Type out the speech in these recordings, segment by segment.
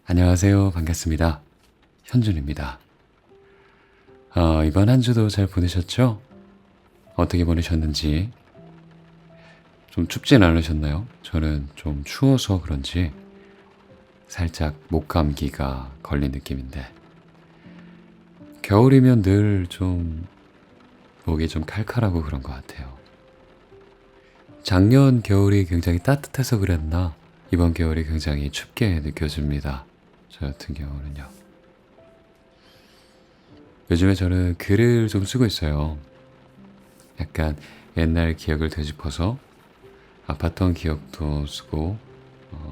안녕하세요. 반갑습니다. 현준입니다. 이번 한 주도 잘 보내셨죠? 어떻게 보내셨는지. 좀 춥진 않으셨나요? 저는 좀 추워서 그런지 살짝 목 감기가 걸린 느낌인데, 겨울이면 늘 좀 목이 좀 칼칼하고 그런 것 같아요. 작년 겨울이 굉장히 따뜻해서 그랬나, 이번 겨울이 굉장히 춥게 느껴집니다. 저 같은 경우는요. 요즘에 저는 글을 좀 쓰고 있어요. 약간 옛날 기억을 되짚어서 아팠던 기억도 쓰고,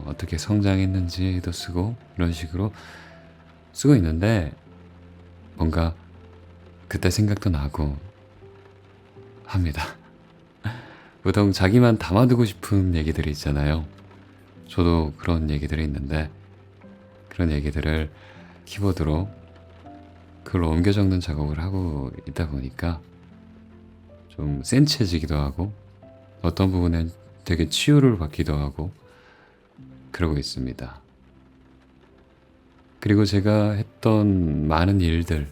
어떻게 성장했는지도 쓰고, 이런 식으로 쓰고 있는데, 뭔가 그때 생각도 나고 합니다. 보통 자기만 담아두고 싶은 얘기들이 있잖아요. 저도 그런 얘기들이 있는데, 그런 얘기들을 키보드로 글로 옮겨 적는 작업을 하고 있다 보니까 좀 센치해지기도 하고, 어떤 부분엔 되게 치유를 받기도 하고 그러고 있습니다. 그리고 제가 했던 많은 일들,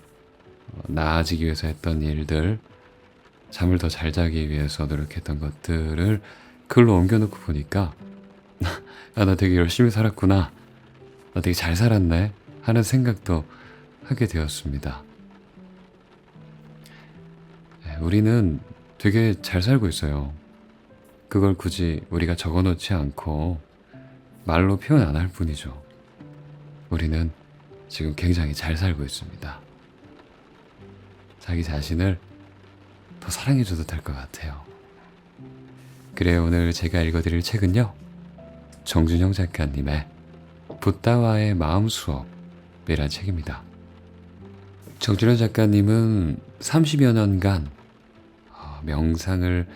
나아지기 위해서 했던 일들, 잠을 더 잘 자기 위해서 노력했던 것들을 글로 옮겨놓고 보니까 나 되게 열심히 살았구나, 나 되게 잘 살았네 하는 생각도 하게 되었습니다. 우리는 되게 잘 살고 있어요. 그걸 굳이 우리가 적어놓지 않고 말로 표현 안 할 뿐이죠. 우리는 지금 굉장히 잘 살고 있습니다. 자기 자신을 더 사랑해줘도 될 것 같아요. 그래요, 오늘 제가 읽어드릴 책은요, 정준영 작가님의 붓다와의 마음 수업이란 책입니다. 정준영 작가님은 30여 년간 명상을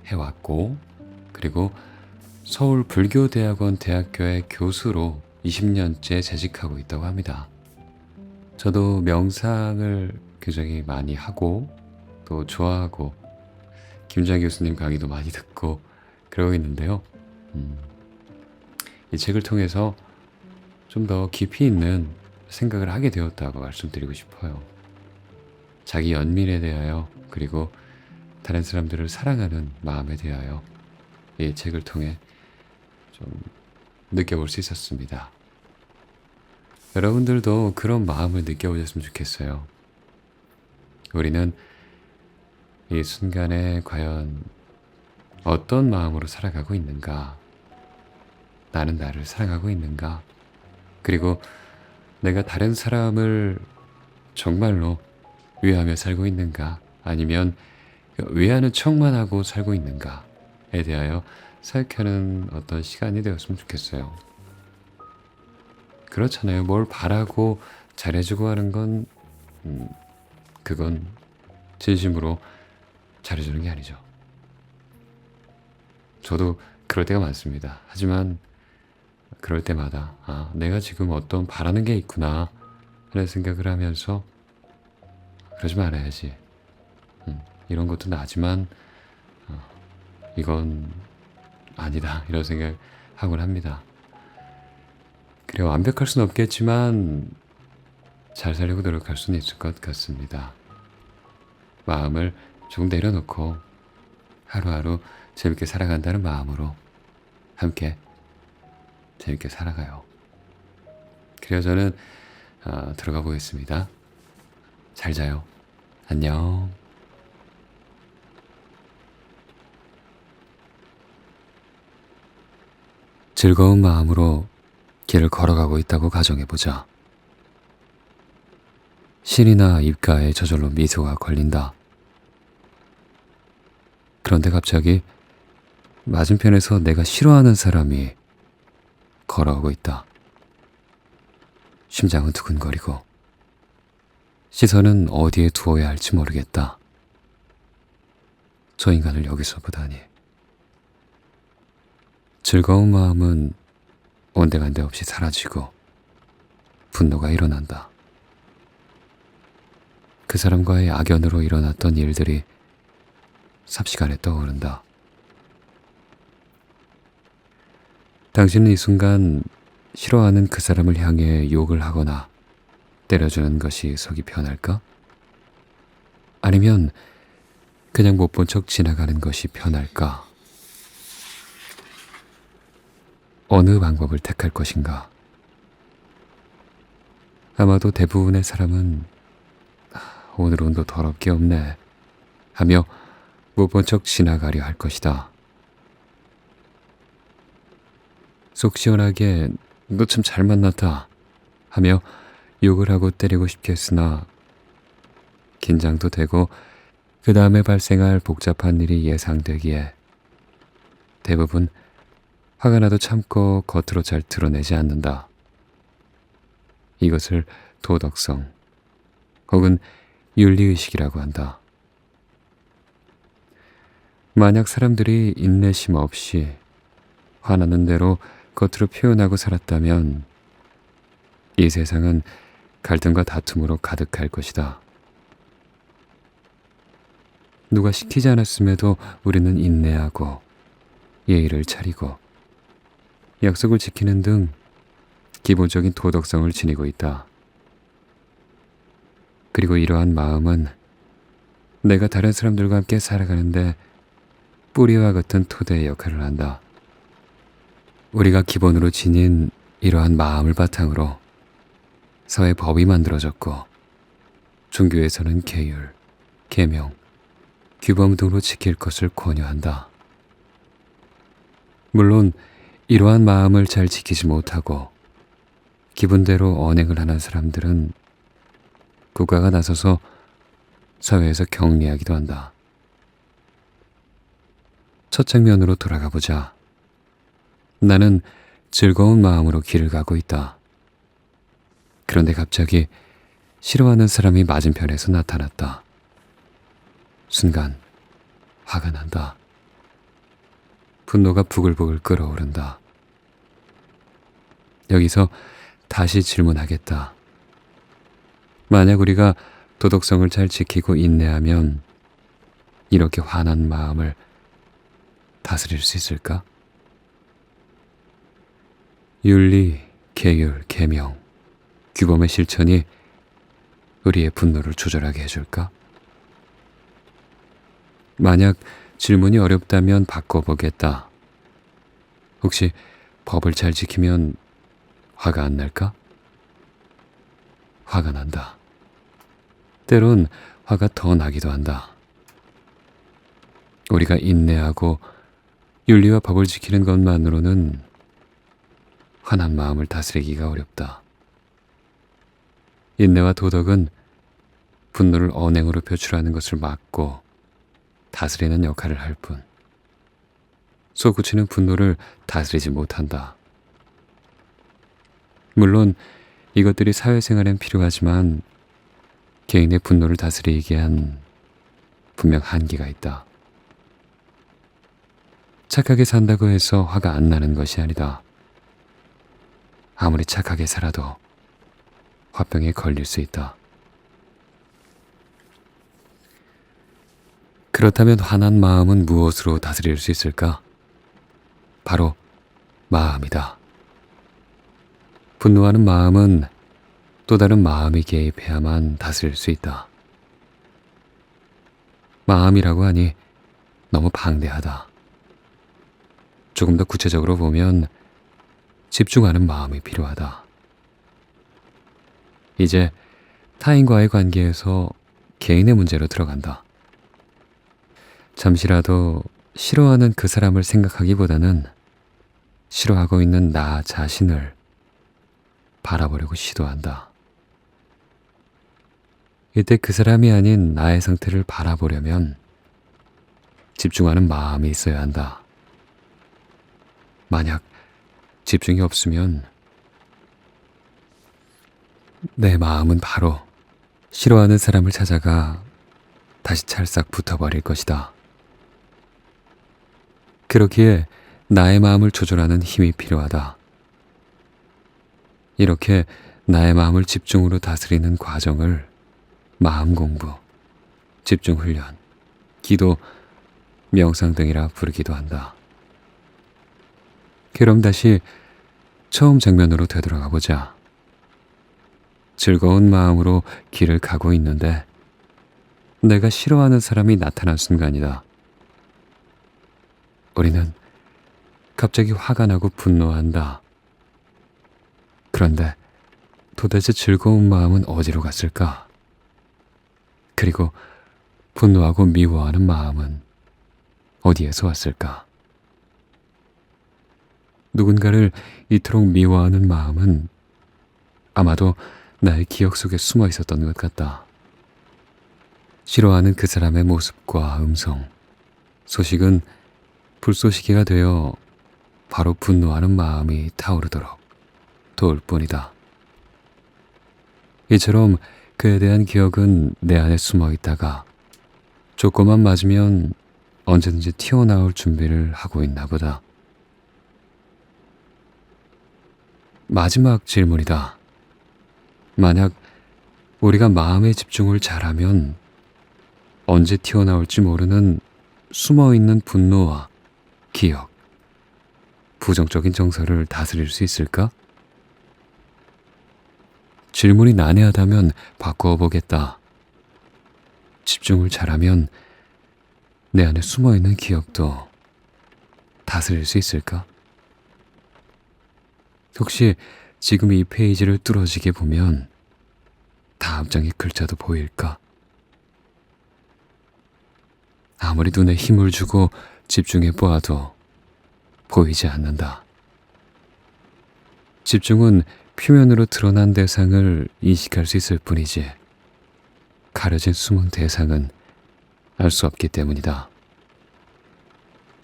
해왔고, 그리고 서울 불교대학원 대학교의 교수로 20년째 재직하고 있다고 합니다. 저도 명상을 굉장히 많이 하고 또 좋아하고 김주환 교수님 강의도 많이 듣고 그러고 있는데요. 이 책을 통해서 좀 더 깊이 있는 생각을 하게 되었다고 말씀드리고 싶어요. 자기 연민에 대하여, 그리고 다른 사람들을 사랑하는 마음에 대하여 이 책을 통해 좀 느껴볼 수 있었습니다. 여러분들도 그런 마음을 느껴보셨으면 좋겠어요. 우리는 이 순간에 과연 어떤 마음으로 살아가고 있는가? 나는 나를 사랑하고 있는가? 그리고 내가 다른 사람을 정말로 위하며 살고 있는가? 아니면 위하는 척만 하고 살고 있는가에 대하여 생각하는 어떤 시간이 되었으면 좋겠어요. 그렇잖아요. 뭘 바라고 잘해주고 하는 건, 그건 진심으로 잘해주는 게 아니죠. 저도 그럴 때가 많습니다. 하지만 그럴 때마다 내가 지금 어떤 바라는 게 있구나 하는 생각을 하면서, 그러지 말아야지, 이런 것도 나지만 이건 아니다, 이런 생각하곤 합니다. 그래, 완벽할 수는 없겠지만 잘 살려고 노력할 수는 있을 것 같습니다. 마음을 조금 내려놓고 하루하루 재밌게 살아간다는 마음으로 함께 재밌게 살아가요. 그래서 저는 들어가 보겠습니다. 잘 자요. 안녕. 즐거운 마음으로 길을 걸어가고 있다고 가정해보자. 신이나 입가에 저절로 미소가 걸린다. 그런데 갑자기 맞은편에서 내가 싫어하는 사람이 걸어오고 있다. 심장은 두근거리고 시선은 어디에 두어야 할지 모르겠다. 저 인간을 여기서 보다니. 즐거운 마음은 온데간데 없이 사라지고 분노가 일어난다. 그 사람과의 악연으로 일어났던 일들이 삽시간에 떠오른다. 당신은 이 순간 싫어하는 그 사람을 향해 욕을 하거나 때려주는 것이 속이 편할까? 아니면 그냥 못 본 척 지나가는 것이 편할까? 어느 방법을 택할 것인가? 아마도 대부분의 사람은 오늘 운도 더럽게 없네 하며 못 본 척 지나가려 할 것이다. 속 시원하게 너 참 잘 만났다 하며 욕을 하고 때리고 싶겠으나 긴장도 되고 그 다음에 발생할 복잡한 일이 예상되기에 대부분 화가 나도 참고 겉으로 잘 드러내지 않는다. 이것을 도덕성 혹은 윤리의식이라고 한다. 만약 사람들이 인내심 없이 화나는 대로 겉으로 표현하고 살았다면 이 세상은 갈등과 다툼으로 가득할 것이다. 누가 시키지 않았음에도 우리는 인내하고 예의를 차리고 약속을 지키는 등 기본적인 도덕성을 지니고 있다. 그리고 이러한 마음은 내가 다른 사람들과 함께 살아가는데 뿌리와 같은 토대의 역할을 한다. 우리가 기본으로 지닌 이러한 마음을 바탕으로 사회 법이 만들어졌고 종교에서는 계율, 계명, 규범 등으로 지킬 것을 권유한다. 물론 이러한 마음을 잘 지키지 못하고 기분대로 언행을 하는 사람들은 국가가 나서서 사회에서 격리하기도 한다. 첫 장면으로 돌아가 보자. 나는 즐거운 마음으로 길을 가고 있다. 그런데 갑자기 싫어하는 사람이 맞은편에서 나타났다. 순간 화가 난다. 분노가 부글부글 끓어오른다. 여기서 다시 질문하겠다. 만약 우리가 도덕성을 잘 지키고 인내하면 이렇게 화난 마음을 다스릴 수 있을까? 윤리, 계율, 계명, 규범의 실천이 우리의 분노를 조절하게 해줄까? 만약 질문이 어렵다면 바꿔보겠다. 혹시 법을 잘 지키면 화가 안 날까? 화가 난다. 때론 화가 더 나기도 한다. 우리가 인내하고 윤리와 법을 지키는 것만으로는 화난 마음을 다스리기가 어렵다. 인내와 도덕은 분노를 언행으로 표출하는 것을 막고 다스리는 역할을 할 뿐, 솟구치는 분노를 다스리지 못한다. 물론 이것들이 사회생활엔 필요하지만 개인의 분노를 다스리기엔 분명 한계가 있다. 착하게 산다고 해서 화가 안 나는 것이 아니다. 아무리 착하게 살아도 화병에 걸릴 수 있다. 그렇다면 화난 마음은 무엇으로 다스릴 수 있을까? 바로 마음이다. 분노하는 마음은 또 다른 마음이 개입해야만 다스릴 수 있다. 마음이라고 하니 너무 방대하다. 조금 더 구체적으로 보면 집중하는 마음이 필요하다. 이제 타인과의 관계에서 개인의 문제로 들어간다. 잠시라도 싫어하는 그 사람을 생각하기보다는 싫어하고 있는 나 자신을 바라보려고 시도한다. 이때 그 사람이 아닌 나의 상태를 바라보려면 집중하는 마음이 있어야 한다. 만약 집중이 없으면 내 마음은 바로 싫어하는 사람을 찾아가 다시 찰싹 붙어버릴 것이다. 그렇기에 나의 마음을 조절하는 힘이 필요하다. 이렇게 나의 마음을 집중으로 다스리는 과정을 마음 공부, 집중 훈련, 기도, 명상 등이라 부르기도 한다. 그럼 다시 처음 장면으로 되돌아가 보자. 즐거운 마음으로 길을 가고 있는데 내가 싫어하는 사람이 나타난 순간이다. 우리는 갑자기 화가 나고 분노한다. 그런데 도대체 즐거운 마음은 어디로 갔을까? 그리고 분노하고 미워하는 마음은 어디에서 왔을까? 누군가를 이토록 미워하는 마음은 아마도 나의 기억 속에 숨어 있었던 것 같다. 싫어하는 그 사람의 모습과 음성, 소식은 불쏘시개가 되어 바로 분노하는 마음이 타오르도록 도울 뿐이다. 이처럼 그에 대한 기억은 내 안에 숨어 있다가 조금만 맞으면 언제든지 튀어나올 준비를 하고 있나 보다. 마지막 질문이다. 만약 우리가 마음의 집중을 잘하면 언제 튀어나올지 모르는 숨어있는 분노와 기억, 부정적인 정서를 다스릴 수 있을까? 질문이 난해하다면 바꾸어 보겠다. 집중을 잘하면 내 안에 숨어있는 기억도 다스릴 수 있을까? 혹시 지금 이 페이지를 뚫어지게 보면 다음 장의 글자도 보일까? 아무리 눈에 힘을 주고 집중해 보아도 보이지 않는다. 집중은 표면으로 드러난 대상을 인식할 수 있을 뿐이지 가려진 숨은 대상은 알 수 없기 때문이다.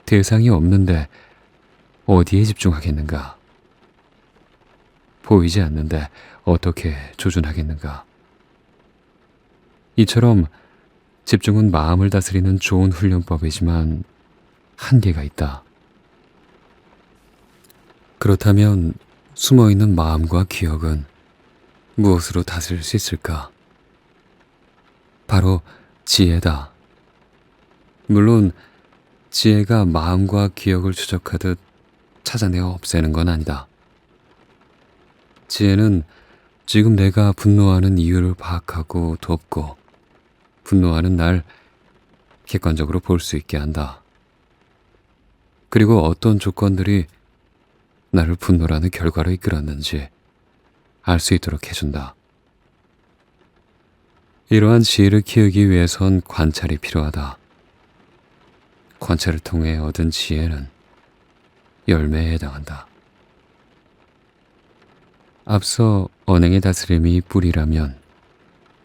대상이 없는데 어디에 집중하겠는가? 보이지 않는데 어떻게 조준하겠는가? 이처럼 집중은 마음을 다스리는 좋은 훈련법이지만 한계가 있다. 그렇다면 숨어있는 마음과 기억은 무엇으로 다스릴 수 있을까? 바로 지혜다. 물론 지혜가 마음과 기억을 추적하듯 찾아내어 없애는 건 아니다. 지혜는 지금 내가 분노하는 이유를 파악하고 돕고 분노하는 날 객관적으로 볼 수 있게 한다. 그리고 어떤 조건들이 나를 분노라는 결과로 이끌었는지 알 수 있도록 해준다. 이러한 지혜를 키우기 위해선 관찰이 필요하다. 관찰을 통해 얻은 지혜는 열매에 해당한다. 앞서 언행의 다스림이 뿌리라면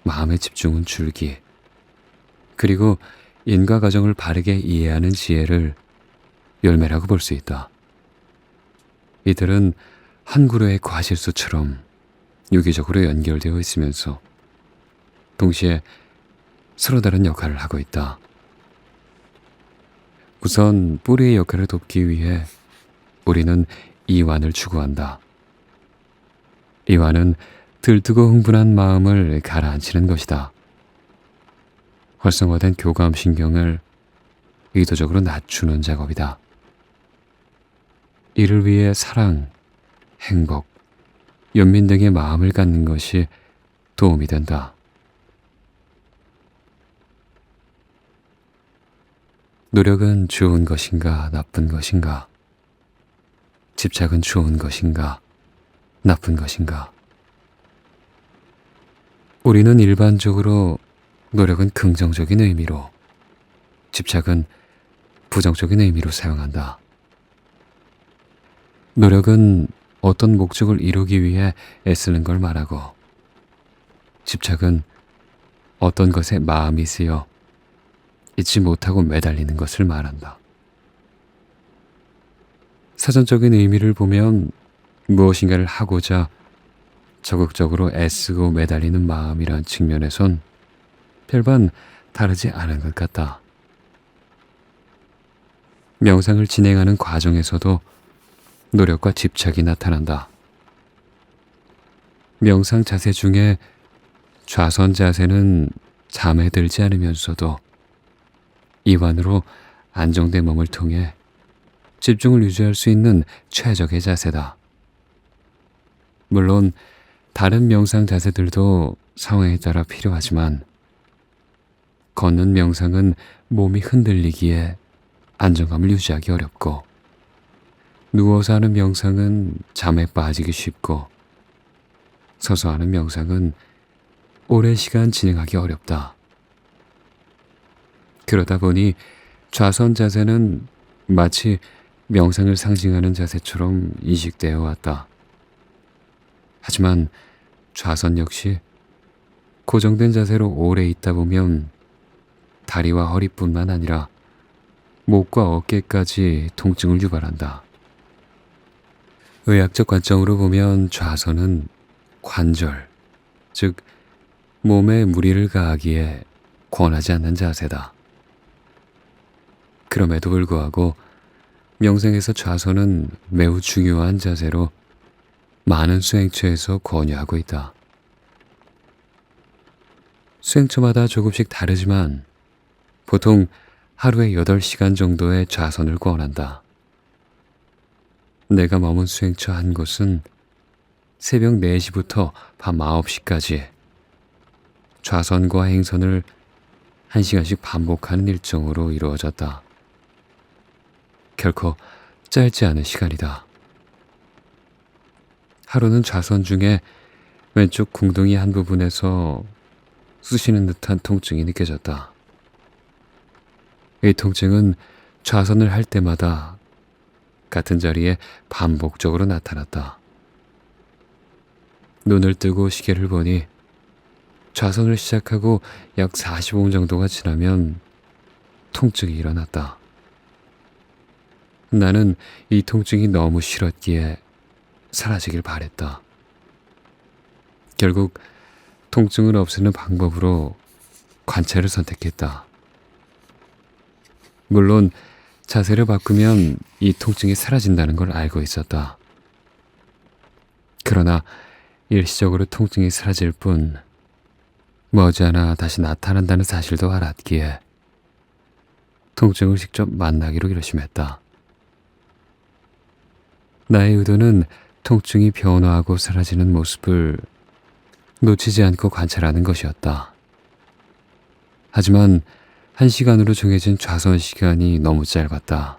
마음의 집중은 줄기, 그리고 인과 과정을 바르게 이해하는 지혜를 열매라고 볼 수 있다. 이들은 한 그루의 과실수처럼 유기적으로 연결되어 있으면서 동시에 서로 다른 역할을 하고 있다. 우선 뿌리의 역할을 돕기 위해 우리는 이완을 추구한다. 이완은 들뜨고 흥분한 마음을 가라앉히는 것이다. 활성화된 교감신경을 의도적으로 낮추는 작업이다. 이를 위해 사랑, 행복, 연민 등의 마음을 갖는 것이 도움이 된다. 노력은 좋은 것인가, 나쁜 것인가? 집착은 좋은 것인가, 나쁜 것인가? 우리는 일반적으로 노력은 긍정적인 의미로, 집착은 부정적인 의미로 사용한다. 노력은 어떤 목적을 이루기 위해 애쓰는 걸 말하고, 집착은 어떤 것에 마음이 쓰여 잊지 못하고 매달리는 것을 말한다. 사전적인 의미를 보면 무엇인가를 하고자 적극적으로 애쓰고 매달리는 마음이란 측면에선 별반 다르지 않은 것 같다. 명상을 진행하는 과정에서도 노력과 집착이 나타난다. 명상 자세 중에 좌선 자세는 잠에 들지 않으면서도 이완으로 안정된 몸을 통해 집중을 유지할 수 있는 최적의 자세다. 물론 다른 명상 자세들도 상황에 따라 필요하지만 걷는 명상은 몸이 흔들리기에 안정감을 유지하기 어렵고 누워서 하는 명상은 잠에 빠지기 쉽고 서서 하는 명상은 오랜 시간 진행하기 어렵다. 그러다 보니 좌선 자세는 마치 명상을 상징하는 자세처럼 인식되어 왔다. 하지만 좌선 역시 고정된 자세로 오래 있다 보면 다리와 허리뿐만 아니라 목과 어깨까지 통증을 유발한다. 의학적 관점으로 보면 좌선은 관절, 즉 몸에 무리를 가하기에 권하지 않는 자세다. 그럼에도 불구하고 명상에서 좌선은 매우 중요한 자세로 많은 수행처에서 권유하고 있다. 수행처마다 조금씩 다르지만 보통 하루에 8시간 정도의 좌선을 권한다. 내가 머문 수행처 한 곳은 새벽 4시부터 밤 9시까지 좌선과 행선을 1시간씩 반복하는 일정으로 이루어졌다. 결코 짧지 않은 시간이다. 하루는 좌선 중에 왼쪽 궁둥이 한 부분에서 쑤시는 듯한 통증이 느껴졌다. 이 통증은 좌선을 할 때마다 같은 자리에 반복적으로 나타났다. 눈을 뜨고 시계를 보니 좌선을 시작하고 약 45분 정도가 지나면 통증이 일어났다. 나는 이 통증이 너무 싫었기에 사라지길 바랬다. 결국 통증을 없애는 방법으로 관찰을 선택했다. 물론 자세를 바꾸면 이 통증이 사라진다는 걸 알고 있었다. 그러나 일시적으로 통증이 사라질 뿐 머지않아 다시 나타난다는 사실도 알았기에 통증을 직접 만나기로 결심했다. 나의 의도는 통증이 변화하고 사라지는 모습을 놓치지 않고 관찰하는 것이었다. 하지만 1시간으로 정해진 좌선 시간이 너무 짧았다.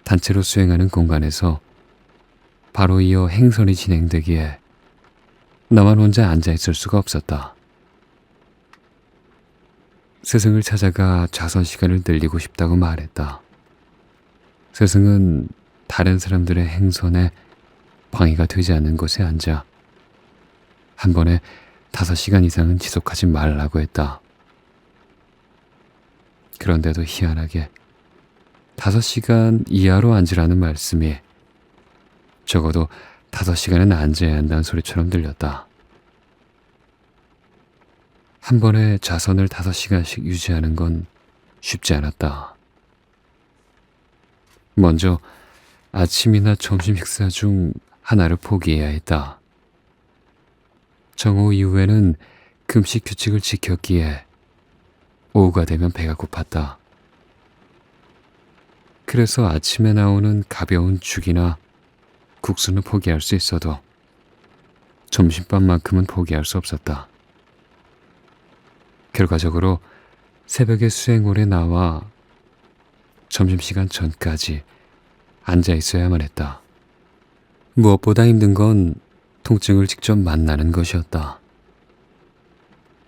단체로 수행하는 공간에서 바로 이어 행선이 진행되기에 나만 혼자 앉아있을 수가 없었다. 스승을 찾아가 좌선 시간을 늘리고 싶다고 말했다. 스승은 다른 사람들의 행선에 방해가 되지 않는 곳에 앉아 한 번에 5시간 이상은 지속하지 말라고 했다. 그런데도 희한하게 5시간 이하로 앉으라는 말씀이 적어도 5시간은 앉아야 한다는 소리처럼 들렸다. 한 번에 좌선을 5시간씩 유지하는 건 쉽지 않았다. 먼저 아침이나 점심 식사 중 하나를 포기해야 했다. 정오 이후에는 금식 규칙을 지켰기에 오후가 되면 배가 고팠다. 그래서 아침에 나오는 가벼운 죽이나 국수는 포기할 수 있어도 점심밥만큼은 포기할 수 없었다. 결과적으로 새벽에 수행홀에 나와 점심시간 전까지 앉아 있어야만 했다. 무엇보다 힘든 건 통증을 직접 만나는 것이었다.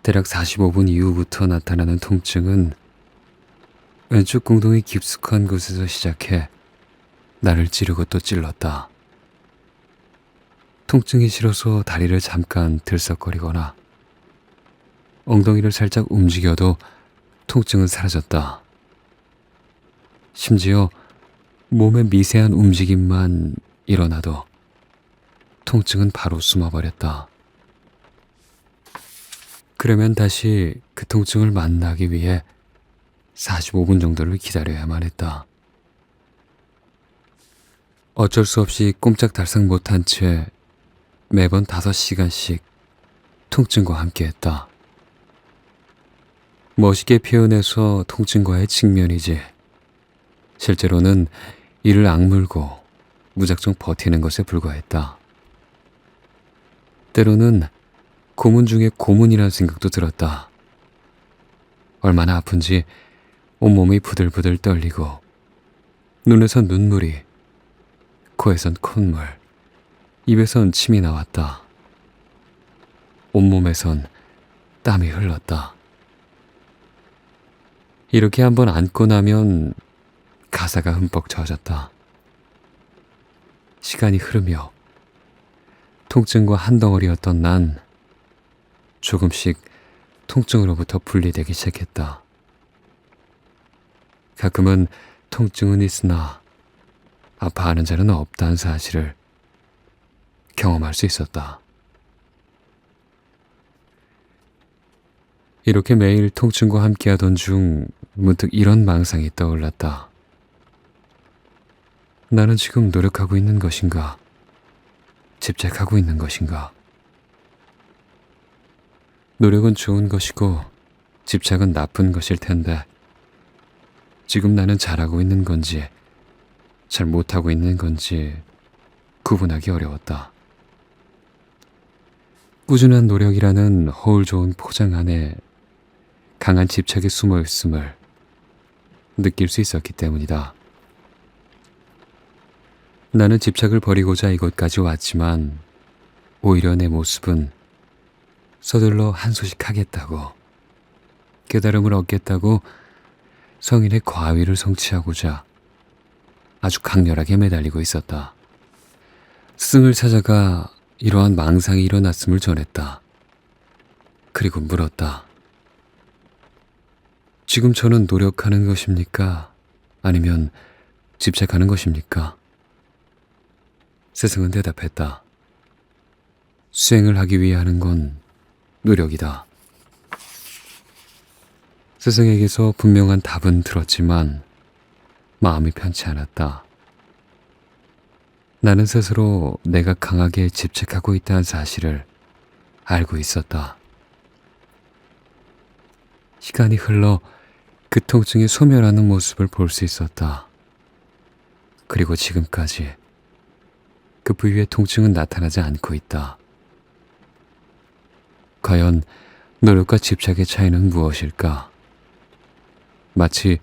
대략 45분 이후부터 나타나는 통증은 왼쪽 궁둥이 깊숙한 곳에서 시작해 나를 찌르고 또 찔렀다. 통증이 싫어서 다리를 잠깐 들썩거리거나 엉덩이를 살짝 움직여도 통증은 사라졌다. 심지어 몸의 미세한 움직임만 일어나도 통증은 바로 숨어버렸다. 그러면 다시 그 통증을 만나기 위해 45분 정도를 기다려야만 했다. 어쩔 수 없이 꼼짝달싹 못한 채 매번 5시간씩 통증과 함께했다. 멋있게 표현해서 통증과의 직면이지 실제로는 이를 악물고 무작정 버티는 것에 불과했다. 때로는 고문 중에 고문이라는 생각도 들었다. 얼마나 아픈지 온몸이 부들부들 떨리고 눈에선 눈물이, 코에선 콧물, 입에선 침이 나왔다. 온몸에선 땀이 흘렀다. 이렇게 한번 안고 나면 가사가 흠뻑 젖었다. 시간이 흐르며 통증과 한 덩어리였던 난 조금씩 통증으로부터 분리되기 시작했다. 가끔은 통증은 있으나 아파하는 자는 없다는 사실을 경험할 수 있었다. 이렇게 매일 통증과 함께하던 중 문득 이런 망상이 떠올랐다. 나는 지금 노력하고 있는 것인가? 집착하고 있는 것인가? 노력은 좋은 것이고 집착은 나쁜 것일 텐데 지금 나는 잘하고 있는 건지 잘 못하고 있는 건지 구분하기 어려웠다. 꾸준한 노력이라는 허울 좋은 포장 안에 강한 집착이 숨어 있음을 느낄 수 있었기 때문이다. 나는 집착을 버리고자 이곳까지 왔지만 오히려 내 모습은 서둘러 한 소식 하겠다고, 깨달음을 얻겠다고 성인의 과위를 성취하고자 아주 강렬하게 매달리고 있었다. 스승을 찾아가 이러한 망상이 일어났음을 전했다. 그리고 물었다. 지금 저는 노력하는 것입니까? 아니면 집착하는 것입니까? 스승은 대답했다. 수행을 하기 위해 하는 건 노력이다. 스승에게서 분명한 답은 들었지만 마음이 편치 않았다. 나는 스스로 내가 강하게 집착하고 있다는 사실을 알고 있었다. 시간이 흘러 그 통증이 소멸하는 모습을 볼 수 있었다. 그리고 지금까지 그 부위의 통증은 나타나지 않고 있다. 과연 노력과 집착의 차이는 무엇일까? 마치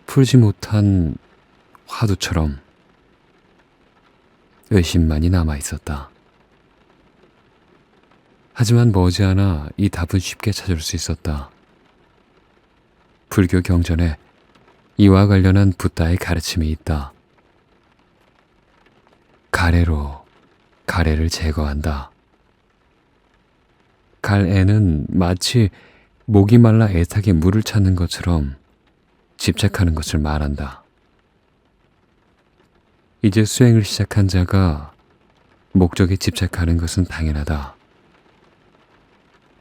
풀지 못한 화두처럼 의심만이 남아 있었다. 하지만 머지않아 이 답은 쉽게 찾을 수 있었다. 불교 경전에 이와 관련한 붓다의 가르침이 있다. 가래로 가래를 제거한다. 갈애는 마치 목이 말라 애타게 물을 찾는 것처럼 집착하는 것을 말한다. 이제 수행을 시작한 자가 목적에 집착하는 것은 당연하다.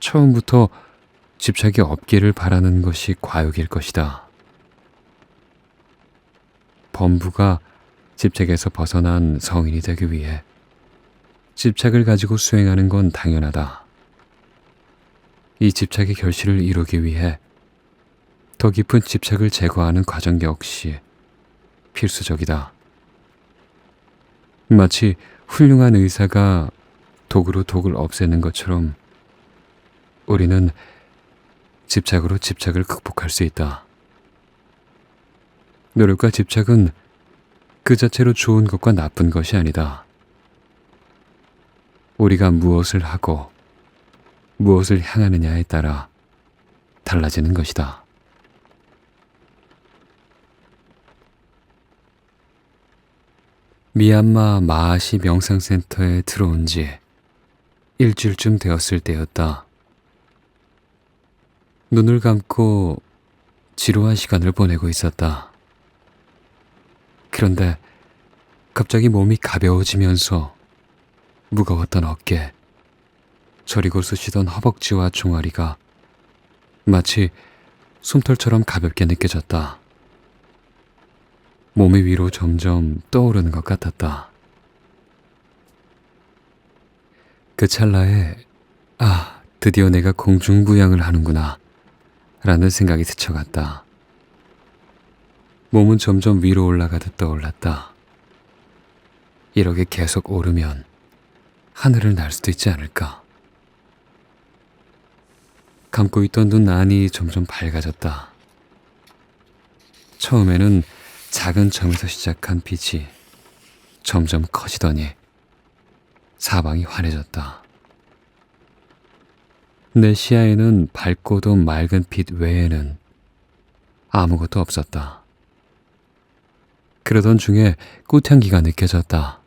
처음부터 집착이 없기를 바라는 것이 과욕일 것이다. 범부가 집착에서 벗어난 성인이 되기 위해 집착을 가지고 수행하는 건 당연하다. 이 집착의 결실을 이루기 위해 더 깊은 집착을 제거하는 과정 역시 필수적이다. 마치 훌륭한 의사가 독으로 독을 없애는 것처럼 우리는 집착으로 집착을 극복할 수 있다. 노력과 집착은 그 자체로 좋은 것과 나쁜 것이 아니다. 우리가 무엇을 하고 무엇을 향하느냐에 따라 달라지는 것이다. 미얀마 마하시 명상센터에 들어온 지 일주일쯤 되었을 때였다. 눈을 감고 지루한 시간을 보내고 있었다. 그런데 갑자기 몸이 가벼워지면서 무거웠던 어깨, 저리고 쑤시던 허벅지와 종아리가 마치 솜털처럼 가볍게 느껴졌다. 몸의 위로 점점 떠오르는 것 같았다. 그 찰나에 드디어 내가 공중부양을 하는구나 라는 생각이 스쳐갔다. 몸은 점점 위로 올라가듯 떠올랐다. 이렇게 계속 오르면 하늘을 날 수도 있지 않을까. 감고 있던 눈 안이 점점 밝아졌다. 처음에는 작은 점에서 시작한 빛이 점점 커지더니 사방이 환해졌다. 내 시야에는 밝고도 맑은 빛 외에는 아무것도 없었다. 그러던 중에 꽃향기가 느껴졌다.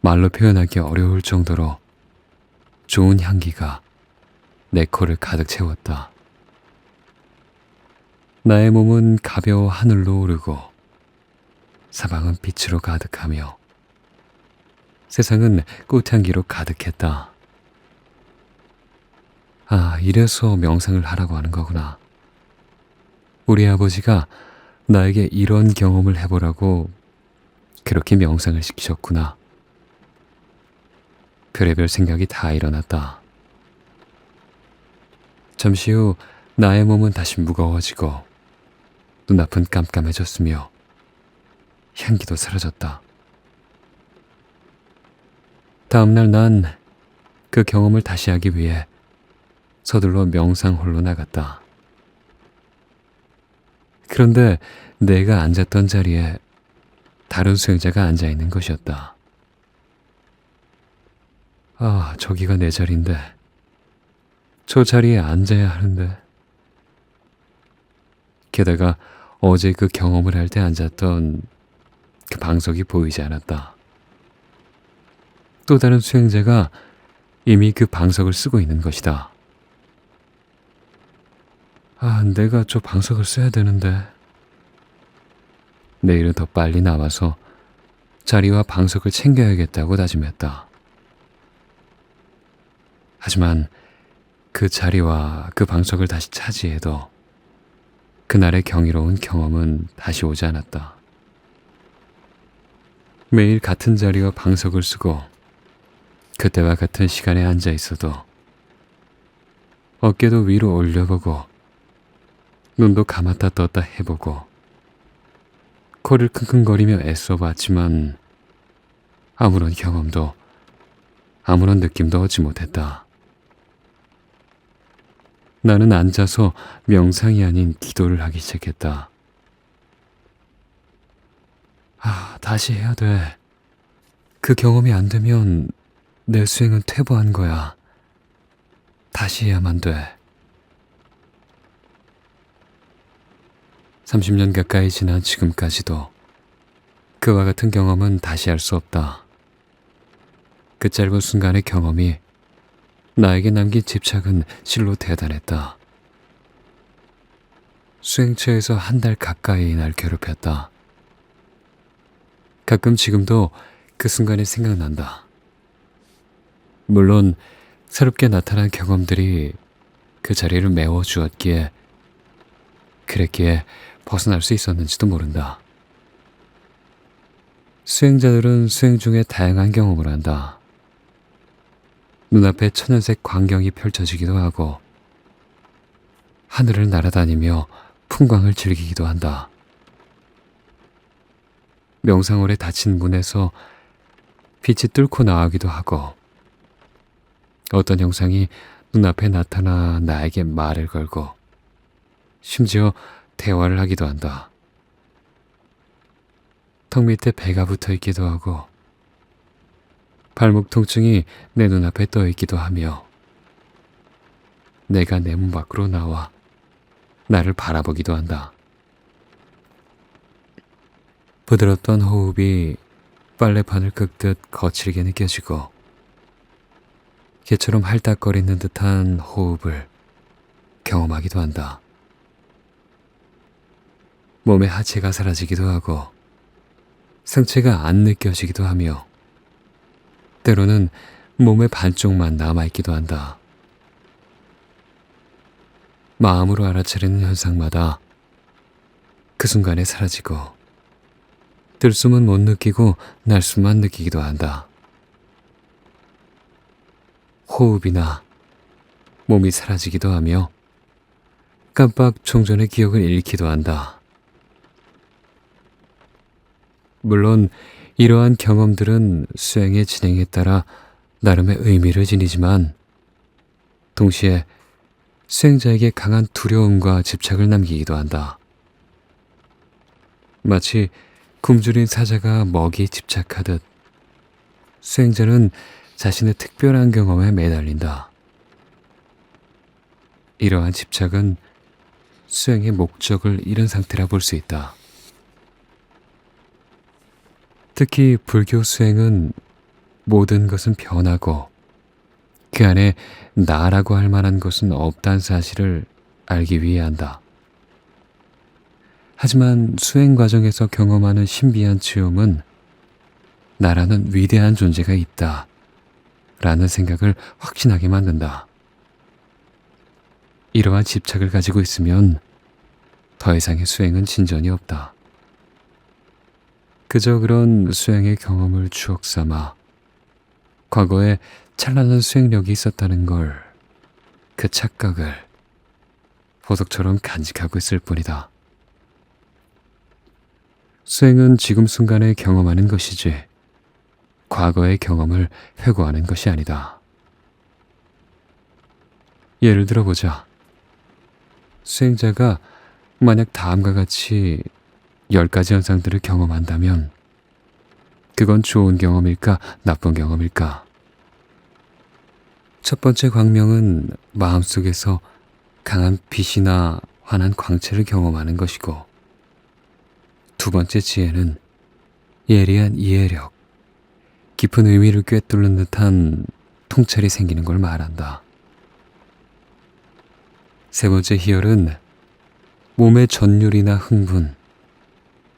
말로 표현하기 어려울 정도로 좋은 향기가 내 코를 가득 채웠다. 나의 몸은 가벼워 하늘로 오르고 사방은 빛으로 가득하며 세상은 꽃향기로 가득했다. 아, 이래서 명상을 하라고 하는 거구나. 우리 아버지가 나에게 이런 경험을 해보라고 그렇게 명상을 시키셨구나. 별의별 생각이 다 일어났다. 잠시 후 나의 몸은 다시 무거워지고 눈앞은 깜깜해졌으며 향기도 사라졌다. 다음날 난 그 경험을 다시 하기 위해 서둘러 명상홀로 나갔다. 그런데 내가 앉았던 자리에 다른 수행자가 앉아 있는 것이었다. 아, 저기가 내 자리인데 저 자리에 앉아야 하는데. 게다가 어제 그 경험을 할 때 앉았던 그 방석이 보이지 않았다. 또 다른 수행자가 이미 그 방석을 쓰고 있는 것이다. 아, 내가 저 방석을 써야 되는데. 내일은 더 빨리 나와서 자리와 방석을 챙겨야겠다고 다짐했다. 하지만 그 자리와 그 방석을 다시 차지해도 그날의 경이로운 경험은 다시 오지 않았다. 매일 같은 자리와 방석을 쓰고 그때와 같은 시간에 앉아 있어도 어깨도 위로 올려보고 눈도 감았다 떴다 해보고 코를 킁킁거리며 애써봤지만 아무런 경험도 아무런 느낌도 얻지 못했다. 나는 앉아서 명상이 아닌 기도를 하기 시작했다. 아, 다시 해야 돼. 그 경험이 안 되면 내 수행은 퇴보한 거야. 다시 해야만 돼. 30년 가까이 지난 지금까지도 그와 같은 경험은 다시 할 수 없다. 그 짧은 순간의 경험이 나에게 남긴 집착은 실로 대단했다. 수행처에서 한 달 가까이 날 괴롭혔다. 가끔 지금도 그 순간이 생각난다. 물론 새롭게 나타난 경험들이 그 자리를 메워주었기에 그랬기에 벗어날 수 있었는지도 모른다. 수행자들은 수행 중에 다양한 경험을 한다. 눈앞에 천연색 광경이 펼쳐지기도 하고 하늘을 날아다니며 풍광을 즐기기도 한다. 명상홀에 닫힌 문에서 빛이 뚫고 나오기도 하고 어떤 형상이 눈앞에 나타나 나에게 말을 걸고 심지어 대화를 하기도 한다. 턱 밑에 배가 붙어 있기도 하고 발목 통증이 내 눈앞에 떠 있기도 하며 내가 내 문 밖으로 나와 나를 바라보기도 한다. 부드럽던 호흡이 빨래판을 긁듯 거칠게 느껴지고 개처럼 할딱거리는 듯한 호흡을 경험하기도 한다. 몸의 하체가 사라지기도 하고 상체가 안 느껴지기도 하며 때로는 몸의 반쪽만 남아있기도 한다. 마음으로 알아차리는 현상마다 그 순간에 사라지고 들숨은 못 느끼고 날숨만 느끼기도 한다. 호흡이나 몸이 사라지기도 하며 깜빡 종전의 기억을 잃기도 한다. 물론 이러한 경험들은 수행의 진행에 따라 나름의 의미를 지니지만 동시에 수행자에게 강한 두려움과 집착을 남기기도 한다. 마치 굶주린 사자가 먹이에 집착하듯 수행자는 자신의 특별한 경험에 매달린다. 이러한 집착은 수행의 목적을 잃은 상태라 볼 수 있다. 특히 불교 수행은 모든 것은 변하고 그 안에 나라고 할 만한 것은 없다는 사실을 알기 위해 한다. 하지만 수행 과정에서 경험하는 신비한 체험은 나라는 위대한 존재가 있다 라는 생각을 확신하게 만든다. 이러한 집착을 가지고 있으면 더 이상의 수행은 진전이 없다. 그저 그런 수행의 경험을 추억 삼아 과거에 찬란한 수행력이 있었다는 걸, 그 착각을 보석처럼 간직하고 있을 뿐이다. 수행은 지금 순간에 경험하는 것이지 과거의 경험을 회고하는 것이 아니다. 예를 들어보자. 수행자가 만약 다음과 같이 10가지 현상들을 경험한다면 그건 좋은 경험일까, 나쁜 경험일까? 첫 번째 광명은 마음속에서 강한 빛이나 환한 광채를 경험하는 것이고, 두 번째 지혜는 예리한 이해력, 깊은 의미를 꿰뚫는 듯한 통찰이 생기는 걸 말한다. 세 번째 희열은 몸의 전율이나 흥분,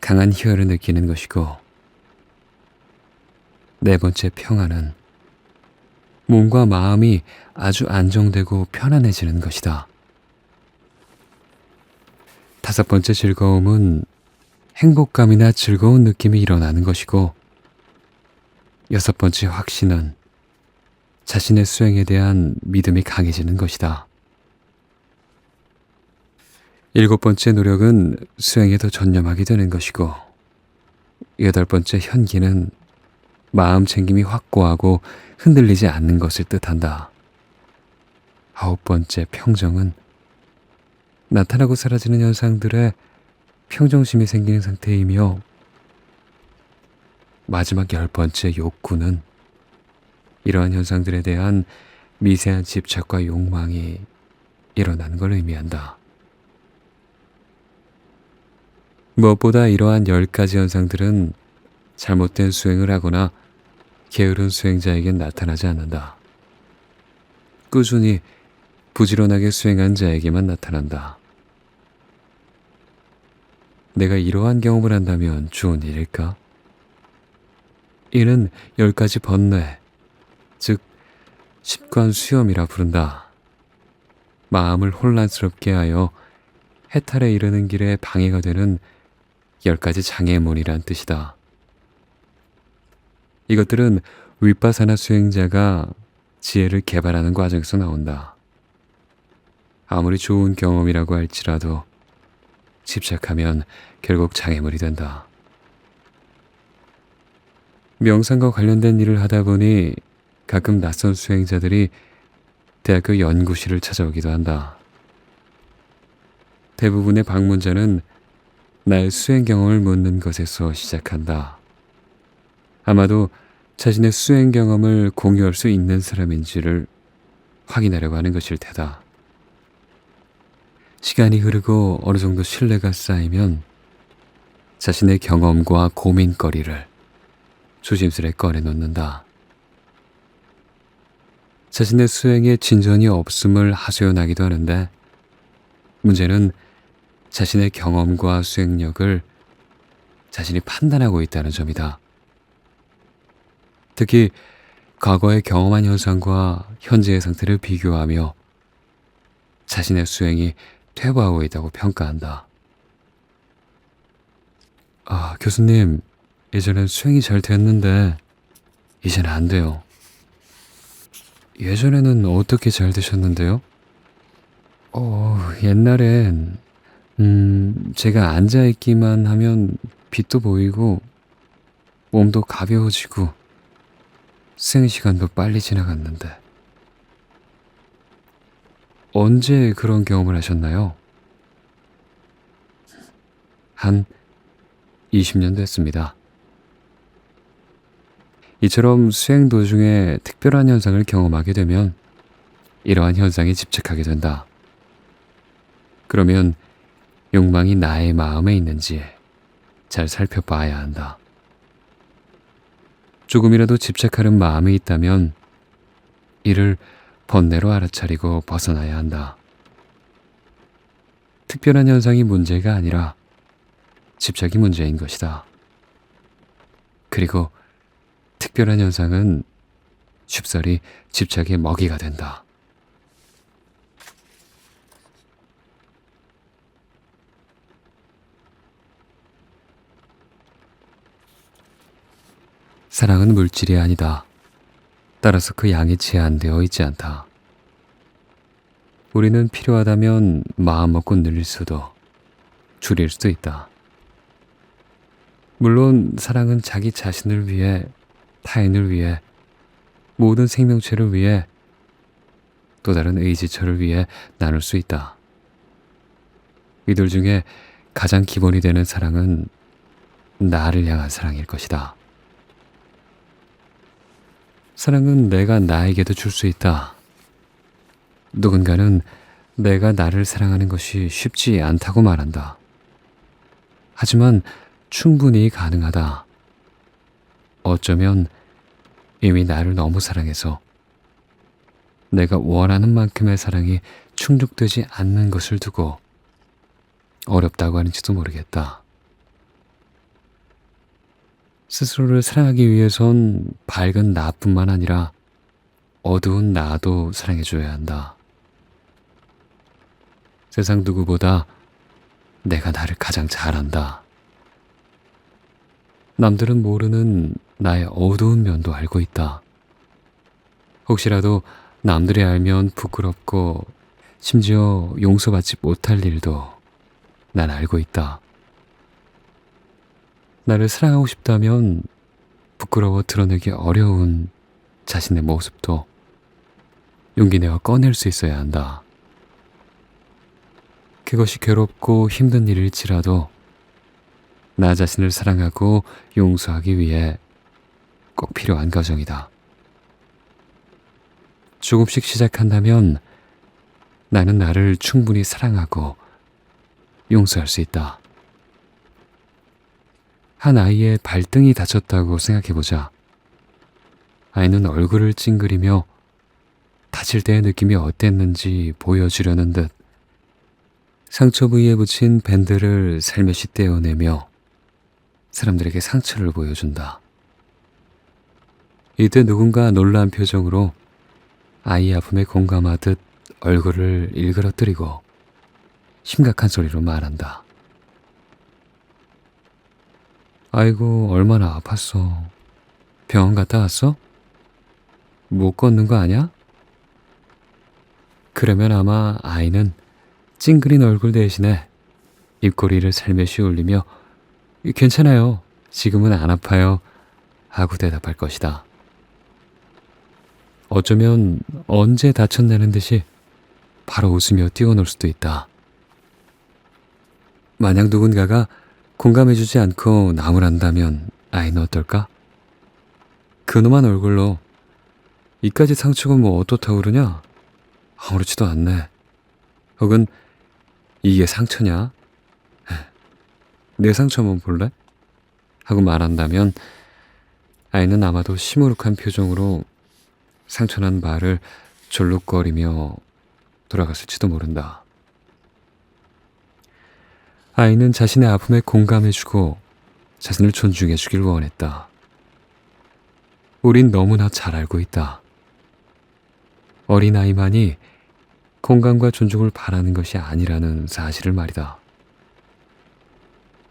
강한 희열을 느끼는 것이고, 네 번째 평안은 몸과 마음이 아주 안정되고 편안해지는 것이다. 다섯 번째 즐거움은 행복감이나 즐거운 느낌이 일어나는 것이고, 여섯 번째 확신은 자신의 수행에 대한 믿음이 강해지는 것이다. 일곱 번째 노력은 수행에 더 전념하게 되는 것이고, 여덟 번째 현기는 마음 챙김이 확고하고 흔들리지 않는 것을 뜻한다. 아홉 번째 평정은 나타나고 사라지는 현상들에 평정심이 생기는 상태이며, 마지막 열 번째 욕구는 이러한 현상들에 대한 미세한 집착과 욕망이 일어나는 걸 의미한다. 무엇보다 이러한 10가지 현상들은 잘못된 수행을 하거나 게으른 수행자에겐 나타나지 않는다. 꾸준히 부지런하게 수행한 자에게만 나타난다. 내가 이러한 경험을 한다면 좋은 일일까? 이는 10가지 번뇌, 즉 십관 수염이라 부른다. 마음을 혼란스럽게 하여 해탈에 이르는 길에 방해가 되는 10가지 장애물이란 뜻이다. 이것들은 윗바사나 수행자가 지혜를 개발하는 과정에서 나온다. 아무리 좋은 경험이라고 할지라도 집착하면 결국 장애물이 된다. 명상과 관련된 일을 하다 보니 가끔 낯선 수행자들이 대학교 연구실을 찾아오기도 한다. 대부분의 방문자는 나의 수행 경험을 묻는 것에서 시작한다. 아마도 자신의 수행 경험을 공유할 수 있는 사람인지를 확인하려고 하는 것일 테다. 시간이 흐르고 어느 정도 신뢰가 쌓이면 자신의 경험과 고민거리를 조심스레 꺼내놓는다. 자신의 수행에 진전이 없음을 하소연하기도 하는데, 문제는 자신의 경험과 수행력을 자신이 판단하고 있다는 점이다. 특히 과거에 경험한 현상과 현재의 상태를 비교하며 자신의 수행이 퇴보하고 있다고 평가한다. 교수님, 예전엔 수행이 잘 됐는데 이제는 안 돼요. 예전에는 어떻게 잘 되셨는데요? 옛날엔 제가 앉아있기만 하면 빛도 보이고 몸도 가벼워지고 수행 시간도 빨리 지나갔는데 언제 그런 경험을 하셨나요? 한 20년 됐습니다. 이처럼 수행 도중에 특별한 현상을 경험하게 되면 이러한 현상에 집착하게 된다. 그러면 욕망이 나의 마음에 있는지 잘 살펴봐야 한다. 조금이라도 집착하는 마음이 있다면 이를 번뇌로 알아차리고 벗어나야 한다. 특별한 현상이 문제가 아니라 집착이 문제인 것이다. 그리고 특별한 현상은 쉽사리 집착의 먹이가 된다. 사랑은 물질이 아니다. 따라서 그 양이 제한되어 있지 않다. 우리는 필요하다면 마음먹고 늘릴 수도 줄일 수도 있다. 물론 사랑은 자기 자신을 위해, 타인을 위해, 모든 생명체를 위해, 또 다른 의지처를 위해 나눌 수 있다. 이들 중에 가장 기본이 되는 사랑은 나를 향한 사랑일 것이다. 사랑은 내가 나에게도 줄 수 있다. 누군가는 내가 나를 사랑하는 것이 쉽지 않다고 말한다. 하지만 충분히 가능하다. 어쩌면 이미 나를 너무 사랑해서 내가 원하는 만큼의 사랑이 충족되지 않는 것을 두고 어렵다고 하는지도 모르겠다. 스스로를 사랑하기 위해선 밝은 나뿐만 아니라 어두운 나도 사랑해줘야 한다. 세상 누구보다 내가 나를 가장 잘 안다. 남들은 모르는 나의 어두운 면도 알고 있다. 혹시라도 남들이 알면 부끄럽고 심지어 용서받지 못할 일도 난 알고 있다. 나를 사랑하고 싶다면 부끄러워 드러내기 어려운 자신의 모습도 용기 내어 꺼낼 수 있어야 한다. 그것이 괴롭고 힘든 일일지라도 나 자신을 사랑하고 용서하기 위해 꼭 필요한 과정이다. 조금씩 시작한다면 나는 나를 충분히 사랑하고 용서할 수 있다. 한 아이의 발등이 다쳤다고 생각해보자. 아이는 얼굴을 찡그리며 다칠 때의 느낌이 어땠는지 보여주려는 듯 상처 부위에 붙인 밴드를 살며시 떼어내며 사람들에게 상처를 보여준다. 이때 누군가 놀란 표정으로 아이 아픔에 공감하듯 얼굴을 일그러뜨리고 심각한 소리로 말한다. 아이고, 얼마나 아팠어. 병원 갔다 왔어? 못 걷는 거 아냐? 그러면 아마 아이는 찡그린 얼굴 대신에 입꼬리를 살며시 울리며 괜찮아요. 지금은 안 아파요. 하고 대답할 것이다. 어쩌면 언제 다쳤냐는 듯이 바로 웃으며 뛰어놀 수도 있다. 만약 누군가가 공감해주지 않고 나무란다면 아이는 어떨까? 그놈한 얼굴로 이까지 상처가 뭐 어떻다고 그러냐? 아무렇지도 않네. 혹은 이게 상처냐? 내 상처 한번 볼래? 하고 말한다면 아이는 아마도 시무룩한 표정으로 상처난 발을 졸룩거리며 돌아갔을지도 모른다. 아이는 자신의 아픔에 공감해주고 자신을 존중해주길 원했다. 우린 너무나 잘 알고 있다. 어린아이만이 공감과 존중을 바라는 것이 아니라는 사실을 말이다.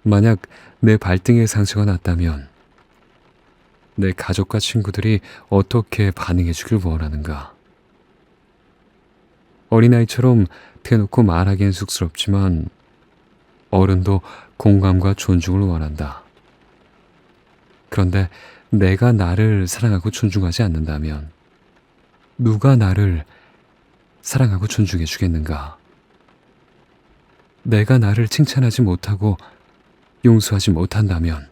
만약 내 발등에 상처가 났다면 내 가족과 친구들이 어떻게 반응해주길 원하는가? 어린아이처럼 대놓고 말하기엔 쑥스럽지만 어른도 공감과 존중을 원한다. 그런데 내가 나를 사랑하고 존중하지 않는다면 누가 나를 사랑하고 존중해 주겠는가? 내가 나를 칭찬하지 못하고 용서하지 못한다면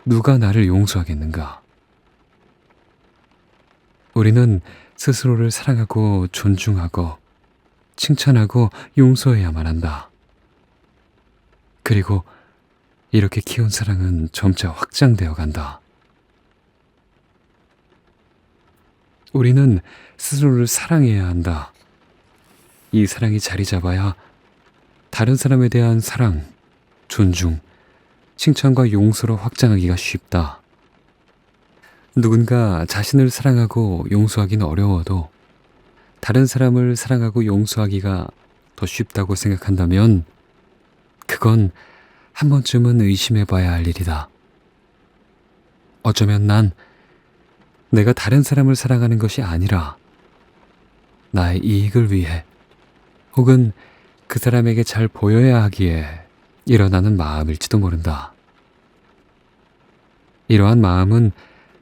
누가 나를 용서하겠는가? 우리는 스스로를 사랑하고 존중하고 칭찬하고 용서해야만 한다. 그리고 이렇게 키운 사랑은 점차 확장되어 간다. 우리는 스스로를 사랑해야 한다. 이 사랑이 자리 잡아야 다른 사람에 대한 사랑, 존중, 칭찬과 용서로 확장하기가 쉽다. 누군가 자신을 사랑하고 용서하기는 어려워도 다른 사람을 사랑하고 용서하기가 더 쉽다고 생각한다면 그건 한 번쯤은 의심해 봐야 할 일이다. 어쩌면 난 내가 다른 사람을 사랑하는 것이 아니라 나의 이익을 위해 혹은 그 사람에게 잘 보여야 하기에 일어나는 마음일지도 모른다. 이러한 마음은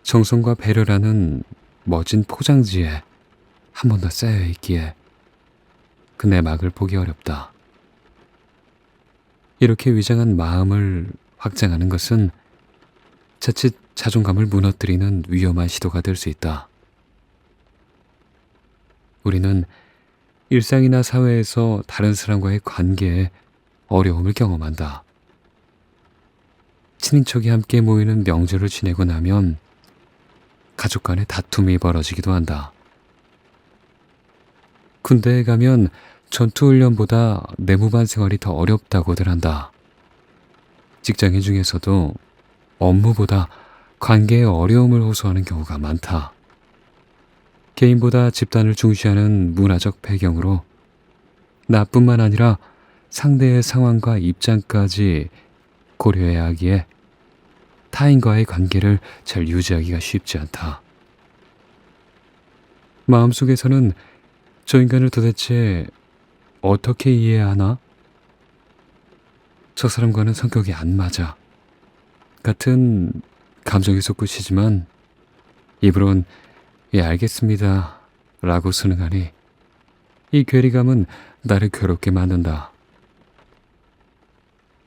정성과 배려라는 멋진 포장지에 한 번 더 쌓여 있기에 그 내막을 보기 어렵다. 이렇게 위장한 마음을 확장하는 것은 자칫 자존감을 무너뜨리는 위험한 시도가 될 수 있다. 우리는 일상이나 사회에서 다른 사람과의 관계에 어려움을 경험한다. 친인척이 함께 모이는 명절을 지내고 나면 가족 간의 다툼이 벌어지기도 한다. 군대에 가면 전투훈련보다 내무반 생활이 더 어렵다고들 한다. 직장인 중에서도 업무보다 관계의 어려움을 호소하는 경우가 많다. 개인보다 집단을 중시하는 문화적 배경으로 나뿐만 아니라 상대의 상황과 입장까지 고려해야 하기에 타인과의 관계를 잘 유지하기가 쉽지 않다. 마음속에서는 저 인간을 도대체 어떻게 이해해야 하나? 저 사람과는 성격이 안 맞아. 같은 감정이 솟구치지만 입으론 예 알겠습니다 라고 순응하니 이 괴리감은 나를 괴롭게 만든다.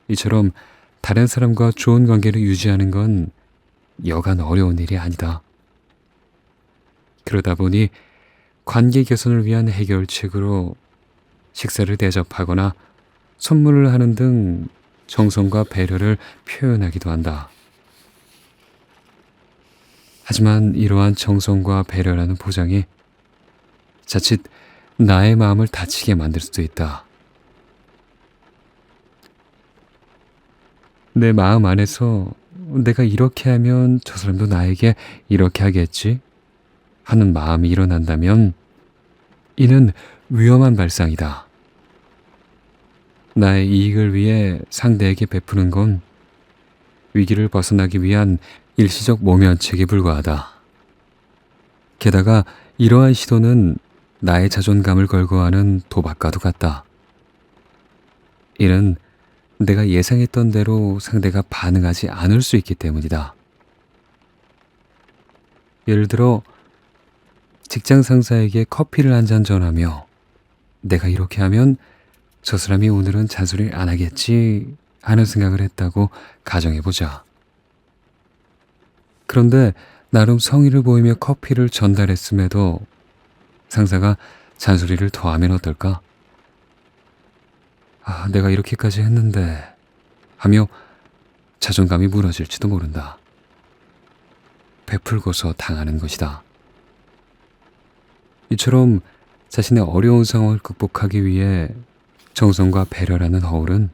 이처럼 다른 사람과 좋은 관계를 유지하는 건 여간 어려운 일이 아니다. 그러다 보니 관계 개선을 위한 해결책으로 식사를 대접하거나 선물을 하는 등 정성과 배려를 표현하기도 한다. 하지만 이러한 정성과 배려라는 포장이 자칫 나의 마음을 다치게 만들 수도 있다. 내 마음 안에서 내가 이렇게 하면 저 사람도 나에게 이렇게 하겠지 하는 마음이 일어난다면 이는 위험한 발상이다. 나의 이익을 위해 상대에게 베푸는 건 위기를 벗어나기 위한 일시적 모면책에 불과하다. 게다가 이러한 시도는 나의 자존감을 걸고 하는 도박과도 같다. 이는 내가 예상했던 대로 상대가 반응하지 않을 수 있기 때문이다. 예를 들어 직장 상사에게 커피를 한 잔 전하며 내가 이렇게 하면 저 사람이 오늘은 잔소리를 안 하겠지 하는 생각을 했다고 가정해보자. 그런데 나름 성의를 보이며 커피를 전달했음에도 상사가 잔소리를 더하면 어떨까? 아, 내가 이렇게까지 했는데 하며 자존감이 무너질지도 모른다. 베풀고서 당하는 것이다. 이처럼 자신의 어려운 상황을 극복하기 위해 정성과 배려라는 허울은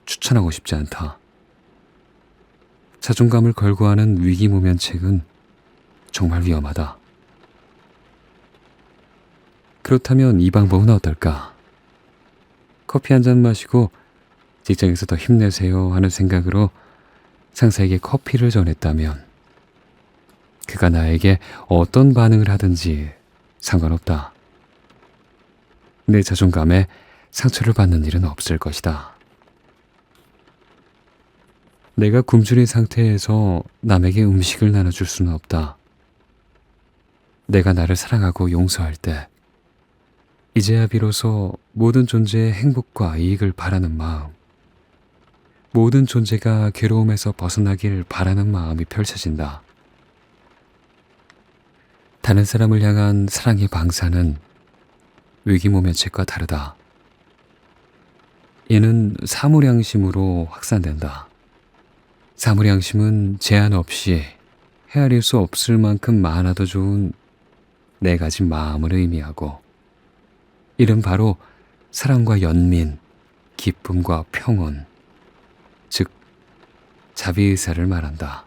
추천하고 싶지 않다. 자존감을 걸고 하는 위기모면책은 정말 위험하다. 그렇다면 이 방법은 어떨까? 커피 한 잔 마시고 직장에서 더 힘내세요 하는 생각으로 상사에게 커피를 전했다면 그가 나에게 어떤 반응을 하든지 상관없다. 내 자존감에 상처를 받는 일은 없을 것이다. 내가 굶주린 상태에서 남에게 음식을 나눠줄 수는 없다. 내가 나를 사랑하고 용서할 때 이제야 비로소 모든 존재의 행복과 이익을 바라는 마음, 모든 존재가 괴로움에서 벗어나길 바라는 마음이 펼쳐진다. 다른 사람을 향한 사랑의 방사는 위기모면책과 다르다. 이는 사물양심으로 확산된다. 사물양심은 제한 없이 헤아릴 수 없을 만큼 많아도 좋은 네 가지 마음을 의미하고, 이는 바로 사랑과 연민, 기쁨과 평온, 즉 자비의사를 말한다.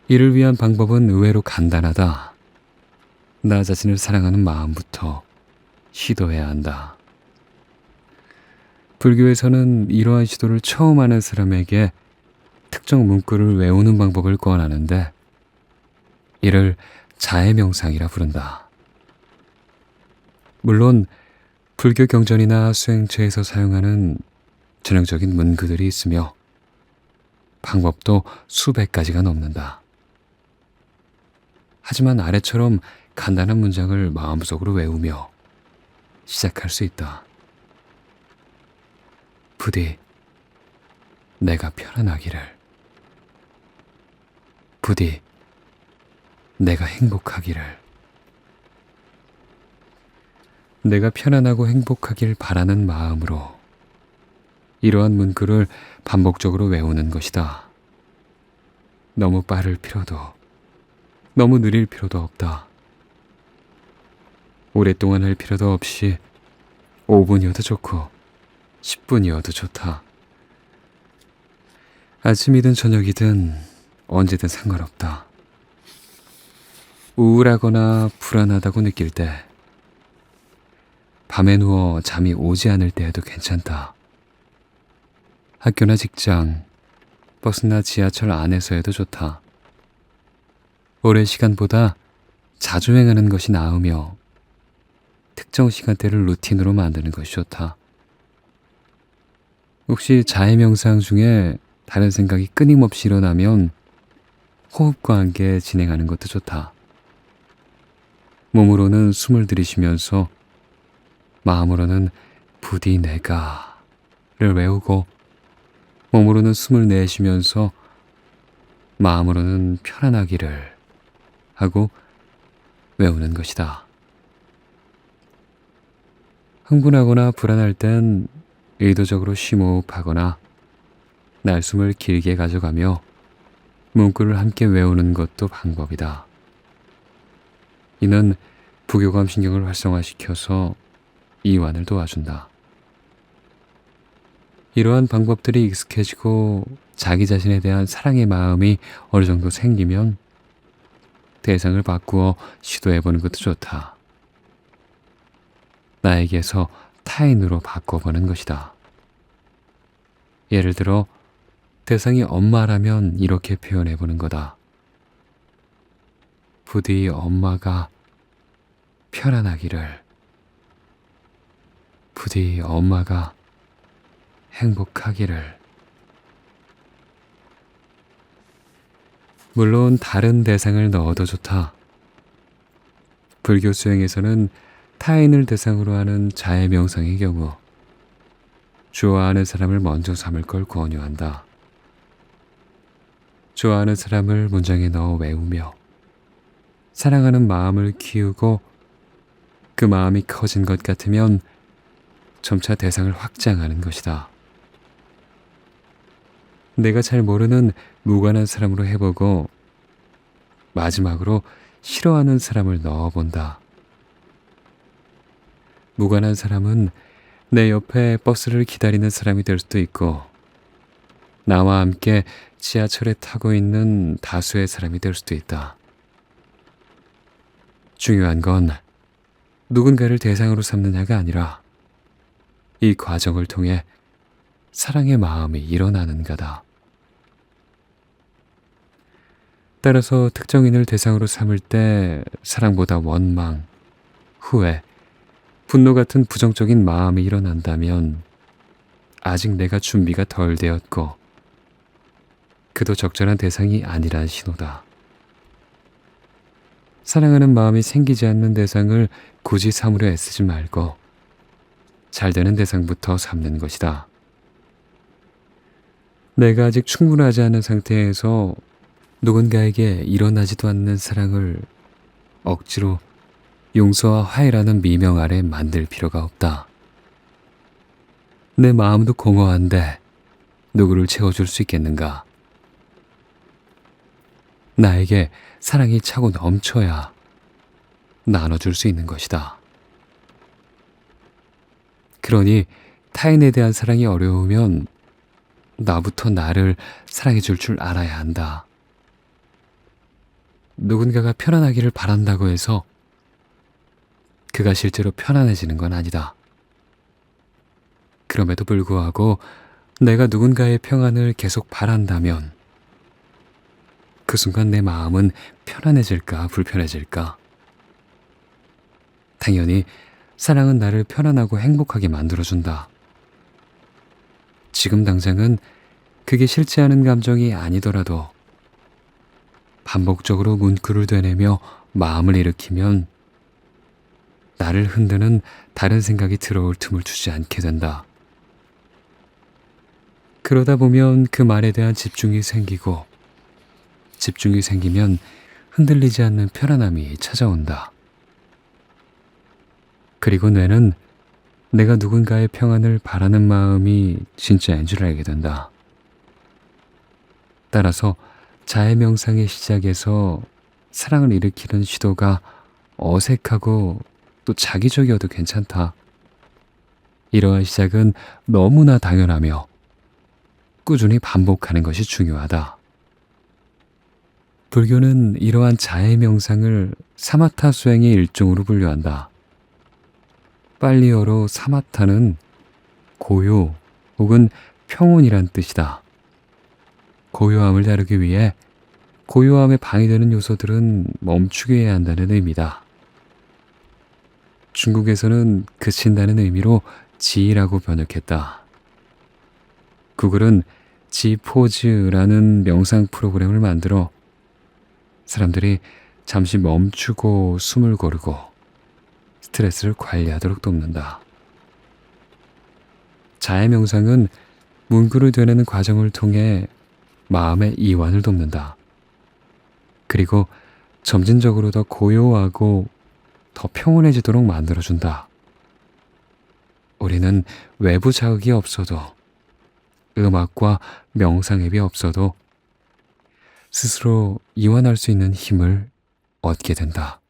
이를 위한 방법은 의외로 간단하다. 나 자신을 사랑하는 마음부터 시도해야 한다. 불교에서는 이러한 시도를 처음 하는 사람에게 특정 문구를 외우는 방법을 권하는데, 이를 자해명상이라 부른다. 물론 불교 경전이나 수행처에서 사용하는 전형적인 문구들이 있으며 방법도 수백 가지가 넘는다. 하지만 아래처럼 간단한 문장을 마음속으로 외우며 시작할 수 있다. 부디 내가 편안하기를. 부디 내가 행복하기를. 내가 편안하고 행복하길 바라는 마음으로 이러한 문구를 반복적으로 외우는 것이다. 너무 빠를 필요도, 너무 느릴 필요도 없다. 오랫동안 할 필요도 없이 5분이어도 좋고 10분이어도 좋다. 아침이든 저녁이든 언제든 상관없다. 우울하거나 불안하다고 느낄 때, 밤에 누워 잠이 오지 않을 때에도 괜찮다. 학교나 직장, 버스나 지하철 안에서에도 좋다. 오랜 시간보다 자주 행하는 것이 나으며 특정 시간대를 루틴으로 만드는 것이 좋다. 혹시 자해명상 중에 다른 생각이 끊임없이 일어나면 호흡과 함께 진행하는 것도 좋다. 몸으로는 숨을 들이쉬면서 마음으로는 부디 내가를 외우고, 몸으로는 숨을 내쉬면서 마음으로는 편안하기를 하고 외우는 것이다. 흥분하거나 불안할 땐 의도적으로 심호흡하거나 날숨을 길게 가져가며 문구를 함께 외우는 것도 방법이다. 이는 부교감 신경을 활성화시켜서 이완을 도와준다. 이러한 방법들이 익숙해지고 자기 자신에 대한 사랑의 마음이 어느 정도 생기면 대상을 바꾸어 시도해보는 것도 좋다. 나에게서 타인으로 바꿔보는 것이다. 예를 들어 대상이 엄마라면 이렇게 표현해보는 거다. 부디 엄마가 편안하기를. 부디 엄마가 행복하기를. 물론 다른 대상을 넣어도 좋다. 불교 수행에서는 타인을 대상으로 하는 자해 명상의 경우 좋아하는 사람을 먼저 삼을 걸 권유한다. 좋아하는 사람을 문장에 넣어 외우며 사랑하는 마음을 키우고, 그 마음이 커진 것 같으면 점차 대상을 확장하는 것이다. 내가 잘 모르는 무관한 사람으로 해보고 마지막으로 싫어하는 사람을 넣어본다. 무관한 사람은 내 옆에 버스를 기다리는 사람이 될 수도 있고, 나와 함께 지하철에 타고 있는 다수의 사람이 될 수도 있다. 중요한 건 누군가를 대상으로 삼느냐가 아니라 이 과정을 통해 사랑의 마음이 일어나는가다. 따라서 특정인을 대상으로 삼을 때 사랑보다 원망, 후회, 분노 같은 부정적인 마음이 일어난다면 아직 내가 준비가 덜 되었고 그도 적절한 대상이 아니란 신호다. 사랑하는 마음이 생기지 않는 대상을 굳이 삼으려 애쓰지 말고 잘 되는 대상부터 삼는 것이다. 내가 아직 충분하지 않은 상태에서 누군가에게 일어나지도 않는 사랑을 억지로 용서와 화해라는 미명 아래 만들 필요가 없다. 내 마음도 공허한데 누구를 채워줄 수 있겠는가? 나에게 사랑이 차고 넘쳐야 나눠줄 수 있는 것이다. 그러니 타인에 대한 사랑이 어려우면 나부터 나를 사랑해줄 줄 알아야 한다. 누군가가 편안하기를 바란다고 해서 그가 실제로 편안해지는 건 아니다. 그럼에도 불구하고 내가 누군가의 평안을 계속 바란다면 그 순간 내 마음은 편안해질까 불편해질까? 당연히 사랑은 나를 편안하고 행복하게 만들어준다. 지금 당장은 그게 싫지 않은 감정이 아니더라도 반복적으로 문구를 되뇌며 마음을 일으키면 나를 흔드는 다른 생각이 들어올 틈을 주지 않게 된다. 그러다 보면 그 말에 대한 집중이 생기고 집중이 생기면 흔들리지 않는 편안함이 찾아온다. 그리고 뇌는 내가 누군가의 평안을 바라는 마음이 진짜인 줄 알게 된다. 따라서 자해 명상의 시작에서 사랑을 일으키는 시도가 어색하고 또 자기적이어도 괜찮다. 이러한 시작은 너무나 당연하며 꾸준히 반복하는 것이 중요하다. 불교는 이러한 자해 명상을 사마타 수행의 일종으로 분류한다. 빨리어로 사마타는 고요 혹은 평온이란 뜻이다. 고요함을 다루기 위해 고요함에 방해되는 요소들은 멈추게 해야 한다는 의미다. 중국에서는 그친다는 의미로 지라고 번역했다. 구글은 지포즈라는 명상 프로그램을 만들어 사람들이 잠시 멈추고 숨을 고르고 스트레스를 관리하도록 돕는다. 자해 명상은 문구를 되뇌는 과정을 통해 마음의 이완을 돕는다. 그리고 점진적으로 더 고요하고 더 평온해지도록 만들어준다. 우리는 외부 자극이 없어도 음악과 명상 앱이 없어도 스스로 이완할 수 있는 힘을 얻게 된다.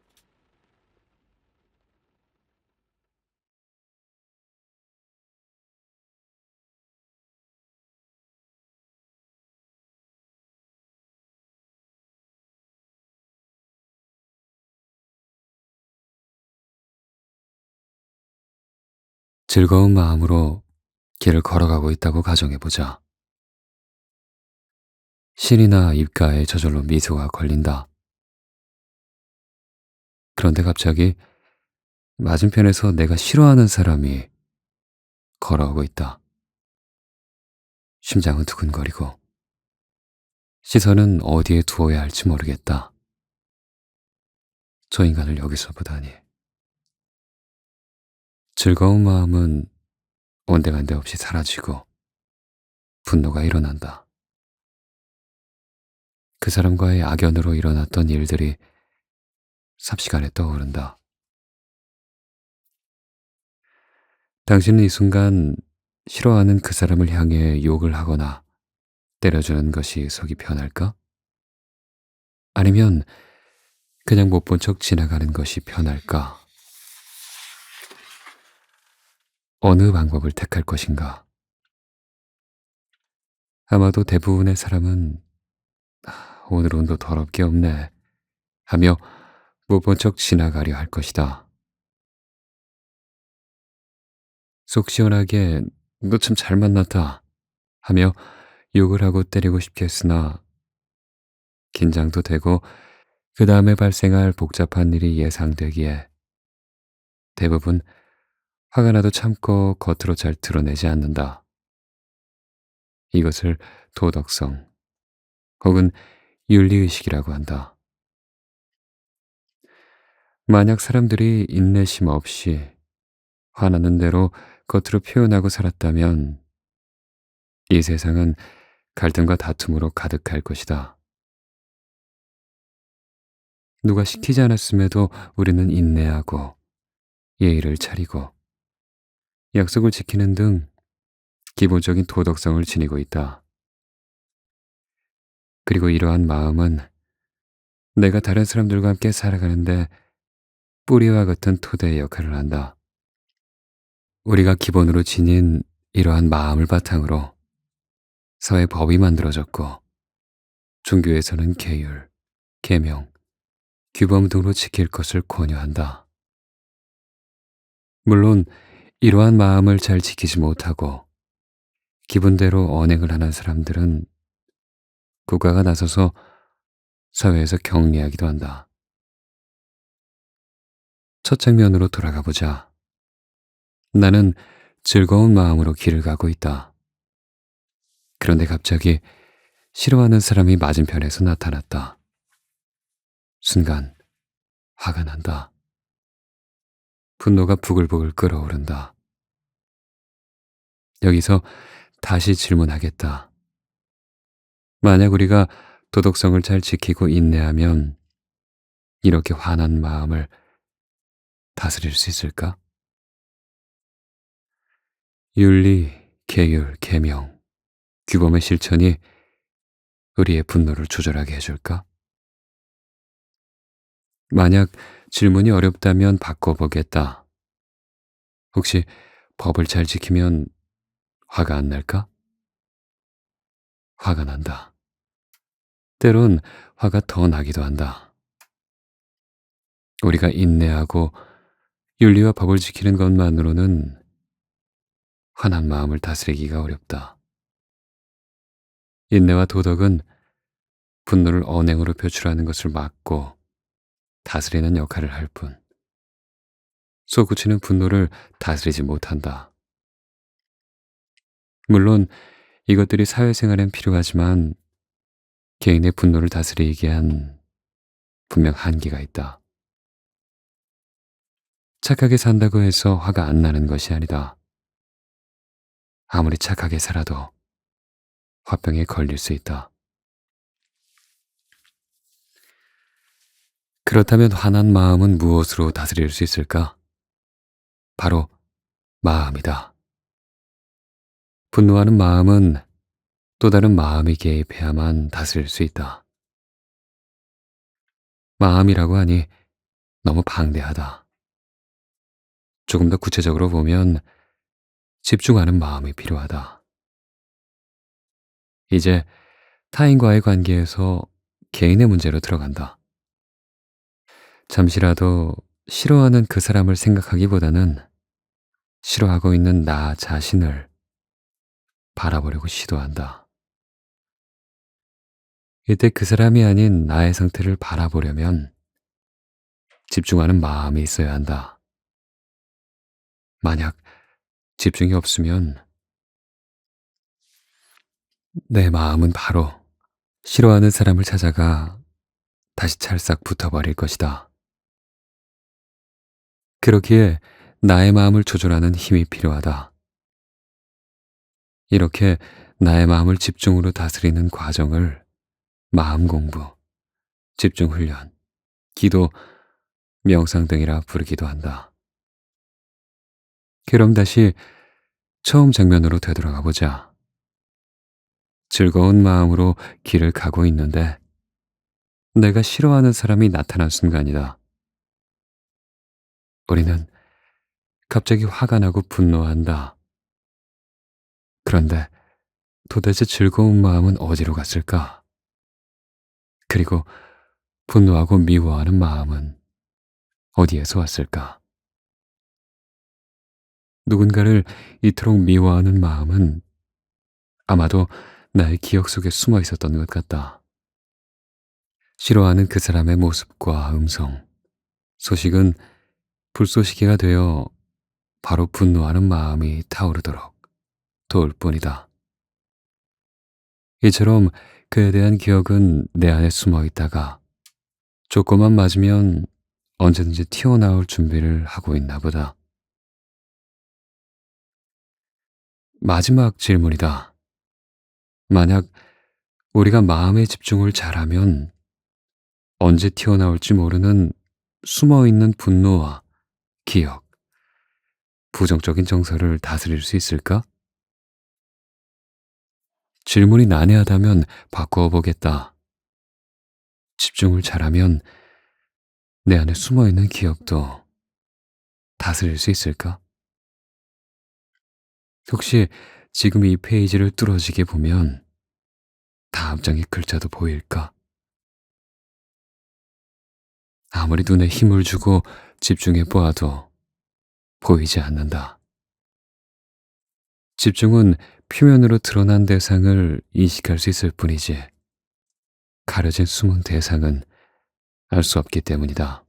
즐거운 마음으로 길을 걸어가고 있다고 가정해보자. 신이나 입가에 저절로 미소가 걸린다. 그런데 갑자기 맞은편에서 내가 싫어하는 사람이 걸어오고 있다. 심장은 두근거리고 시선은 어디에 두어야 할지 모르겠다. 저 인간을 여기서 보다니. 즐거운 마음은 온데간데 없이 사라지고 분노가 일어난다. 그 사람과의 악연으로 일어났던 일들이 삽시간에 떠오른다. 당신은 이 순간 싫어하는 그 사람을 향해 욕을 하거나 때려주는 것이 속이 편할까? 아니면 그냥 못 본 척 지나가는 것이 편할까? 어느 방법을 택할 것인가? 아마도 대부분의 사람은 오늘 운도 더럽게 없네 하며 못 본 척 지나가려 할 것이다. 속 시원하게 너 참 잘 만났다 하며 욕을 하고 때리고 싶겠으나 긴장도 되고 그 다음에 발생할 복잡한 일이 예상되기에 대부분 화가 나도 참고 겉으로 잘 드러내지 않는다. 이것을 도덕성 혹은 윤리의식이라고 한다. 만약 사람들이 인내심 없이 화나는 대로 겉으로 표현하고 살았다면 이 세상은 갈등과 다툼으로 가득할 것이다. 누가 시키지 않았음에도 우리는 인내하고 예의를 차리고 약속을 지키는 등 기본적인 도덕성을 지니고 있다. 그리고 이러한 마음은 내가 다른 사람들과 함께 살아가는데 뿌리와 같은 토대의 역할을 한다. 우리가 기본으로 지닌 이러한 마음을 바탕으로 사회 법이 만들어졌고 종교에서는 계율, 계명, 규범 등으로 지킬 것을 권유한다. 물론 이러한 마음을 잘 지키지 못하고 기분대로 언행을 하는 사람들은 국가가 나서서 사회에서 격리하기도 한다. 첫 장면으로 돌아가 보자. 나는 즐거운 마음으로 길을 가고 있다. 그런데 갑자기 싫어하는 사람이 맞은편에서 나타났다. 순간 화가 난다. 분노가 부글부글 끓어오른다. 여기서 다시 질문하겠다. 만약 우리가 도덕성을 잘 지키고 인내하면 이렇게 화난 마음을 다스릴 수 있을까? 윤리, 계율, 계명, 규범의 실천이 우리의 분노를 조절하게 해줄까? 만약 질문이 어렵다면 바꿔보겠다. 혹시 법을 잘 지키면 화가 안 날까? 화가 난다. 때론 화가 더 나기도 한다. 우리가 인내하고 윤리와 법을 지키는 것만으로는 화난 마음을 다스리기가 어렵다. 인내와 도덕은 분노를 언행으로 표출하는 것을 막고 다스리는 역할을 할 뿐, 솟구치는 분노를 다스리지 못한다. 물론 이것들이 사회생활엔 필요하지만 개인의 분노를 다스리기엔 분명 한계가 있다. 착하게 산다고 해서 화가 안 나는 것이 아니다. 아무리 착하게 살아도 화병에 걸릴 수 있다. 그렇다면 화난 마음은 무엇으로 다스릴 수 있을까? 바로 마음이다. 분노하는 마음은 또 다른 마음이 개입해야만 다스릴 수 있다. 마음이라고 하니 너무 방대하다. 조금 더 구체적으로 보면 집중하는 마음이 필요하다. 이제 타인과의 관계에서 개인의 문제로 들어간다. 잠시라도 싫어하는 그 사람을 생각하기보다는 싫어하고 있는 나 자신을 바라보려고 시도한다. 이때 그 사람이 아닌 나의 상태를 바라보려면 집중하는 마음이 있어야 한다. 만약 집중이 없으면 내 마음은 바로 싫어하는 사람을 찾아가 다시 찰싹 붙어버릴 것이다. 그렇기에 나의 마음을 조절하는 힘이 필요하다. 이렇게 나의 마음을 집중으로 다스리는 과정을 마음 공부, 집중 훈련, 기도, 명상 등이라 부르기도 한다. 그럼 다시 처음 장면으로 되돌아가 보자. 즐거운 마음으로 길을 가고 있는데 내가 싫어하는 사람이 나타난 순간이다. 우리는 갑자기 화가 나고 분노한다. 그런데 도대체 즐거운 마음은 어디로 갔을까? 그리고 분노하고 미워하는 마음은 어디에서 왔을까? 누군가를 이토록 미워하는 마음은 아마도 나의 기억 속에 숨어 있었던 것 같다. 싫어하는 그 사람의 모습과 음성, 소식은 불쏘시개가 되어 바로 분노하는 마음이 타오르도록 도울 뿐이다. 이처럼 그에 대한 기억은 내 안에 숨어 있다가 조금만 맞으면 언제든지 튀어나올 준비를 하고 있나 보다. 마지막 질문이다. 만약 우리가 마음의 집중을 잘하면 언제 튀어나올지 모르는 숨어 있는 분노와 기억, 부정적인 정서를 다스릴 수 있을까? 질문이 난해하다면 바꾸어 보겠다. 집중을 잘하면 내 안에 숨어 있는 기억도 다스릴 수 있을까? 혹시 지금 이 페이지를 뚫어지게 보면 다음 장의 글자도 보일까? 아무리 눈에 힘을 주고 집중해 보아도 보이지 않는다. 집중은 표면으로 드러난 대상을 인식할 수 있을 뿐이지 가려진 숨은 대상은 알 수 없기 때문이다.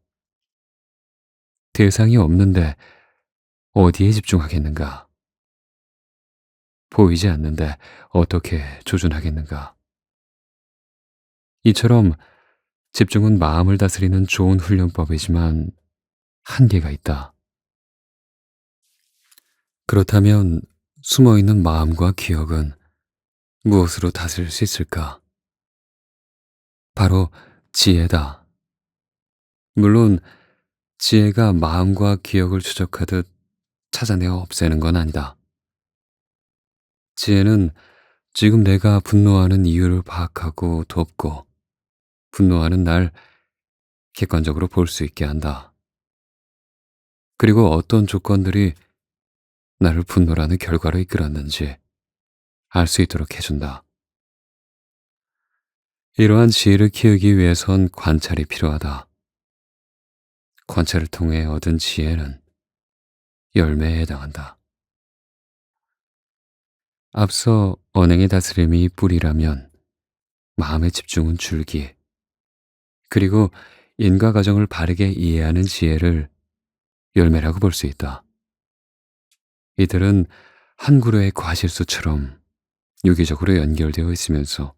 대상이 없는데 어디에 집중하겠는가? 보이지 않는데 어떻게 조준하겠는가? 이처럼 집중은 마음을 다스리는 좋은 훈련법이지만 한계가 있다. 그렇다면 숨어 있는 마음과 기억은 무엇으로 다스릴 수 있을까? 바로 지혜다. 물론 지혜가 마음과 기억을 추적하듯 찾아내어 없애는 건 아니다. 지혜는 지금 내가 분노하는 이유를 파악하고 돕고 분노하는 날 객관적으로 볼 수 있게 한다. 그리고 어떤 조건들이 나를 분노라는 결과로 이끌었는지 알 수 있도록 해준다. 이러한 지혜를 키우기 위해선 관찰이 필요하다. 관찰을 통해 얻은 지혜는 열매에 해당한다. 앞서 언행의 다스림이 뿌리라면 마음의 집중은 줄기, 그리고 인과 과정을 바르게 이해하는 지혜를 열매라고 볼 수 있다. 이들은 한 그루의 과실수처럼 유기적으로 연결되어 있으면서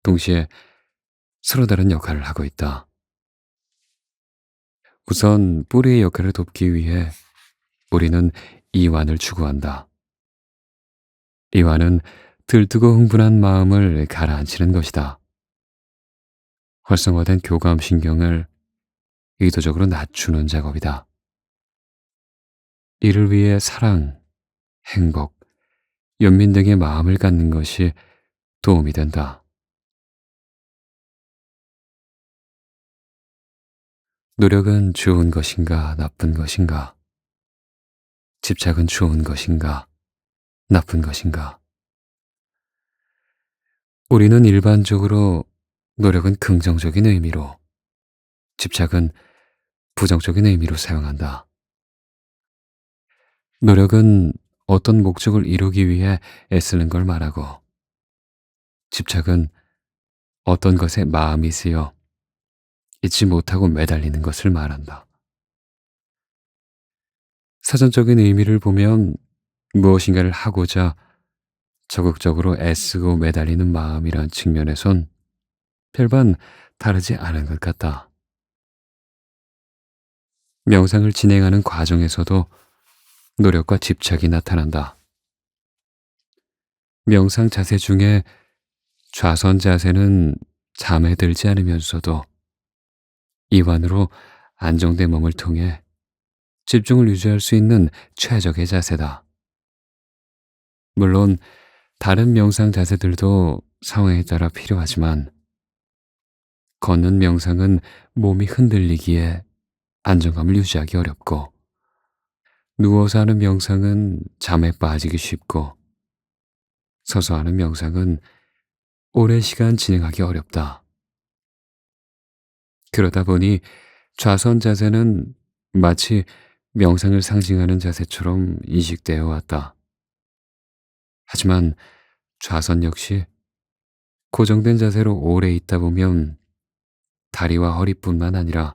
동시에 서로 다른 역할을 하고 있다. 우선 뿌리의 역할을 돕기 위해 우리는 이완을 추구한다. 이완은 들뜨고 흥분한 마음을 가라앉히는 것이다. 활성화된 교감신경을 의도적으로 낮추는 작업이다. 이를 위해 사랑, 행복, 연민 등의 마음을 갖는 것이 도움이 된다. 노력은 좋은 것인가, 나쁜 것인가? 집착은 좋은 것인가, 나쁜 것인가? 우리는 일반적으로 노력은 긍정적인 의미로, 집착은 부정적인 의미로 사용한다. 노력은 어떤 목적을 이루기 위해 애쓰는 걸 말하고, 집착은 어떤 것에 마음이 쓰여 잊지 못하고 매달리는 것을 말한다. 사전적인 의미를 보면 무엇인가를 하고자 적극적으로 애쓰고 매달리는 마음이란 측면에선 별반 다르지 않은 것 같다. 명상을 진행하는 과정에서도 노력과 집착이 나타난다. 명상 자세 중에 좌선 자세는 잠에 들지 않으면서도 이완으로 안정된 몸을 통해 집중을 유지할 수 있는 최적의 자세다. 물론 다른 명상 자세들도 상황에 따라 필요하지만 걷는 명상은 몸이 흔들리기에 안정감을 유지하기 어렵고 누워서 하는 명상은 잠에 빠지기 쉽고 서서 하는 명상은 오랜 시간 진행하기 어렵다. 그러다 보니 좌선 자세는 마치 명상을 상징하는 자세처럼 인식되어 왔다. 하지만 좌선 역시 고정된 자세로 오래 있다 보면 다리와 허리뿐만 아니라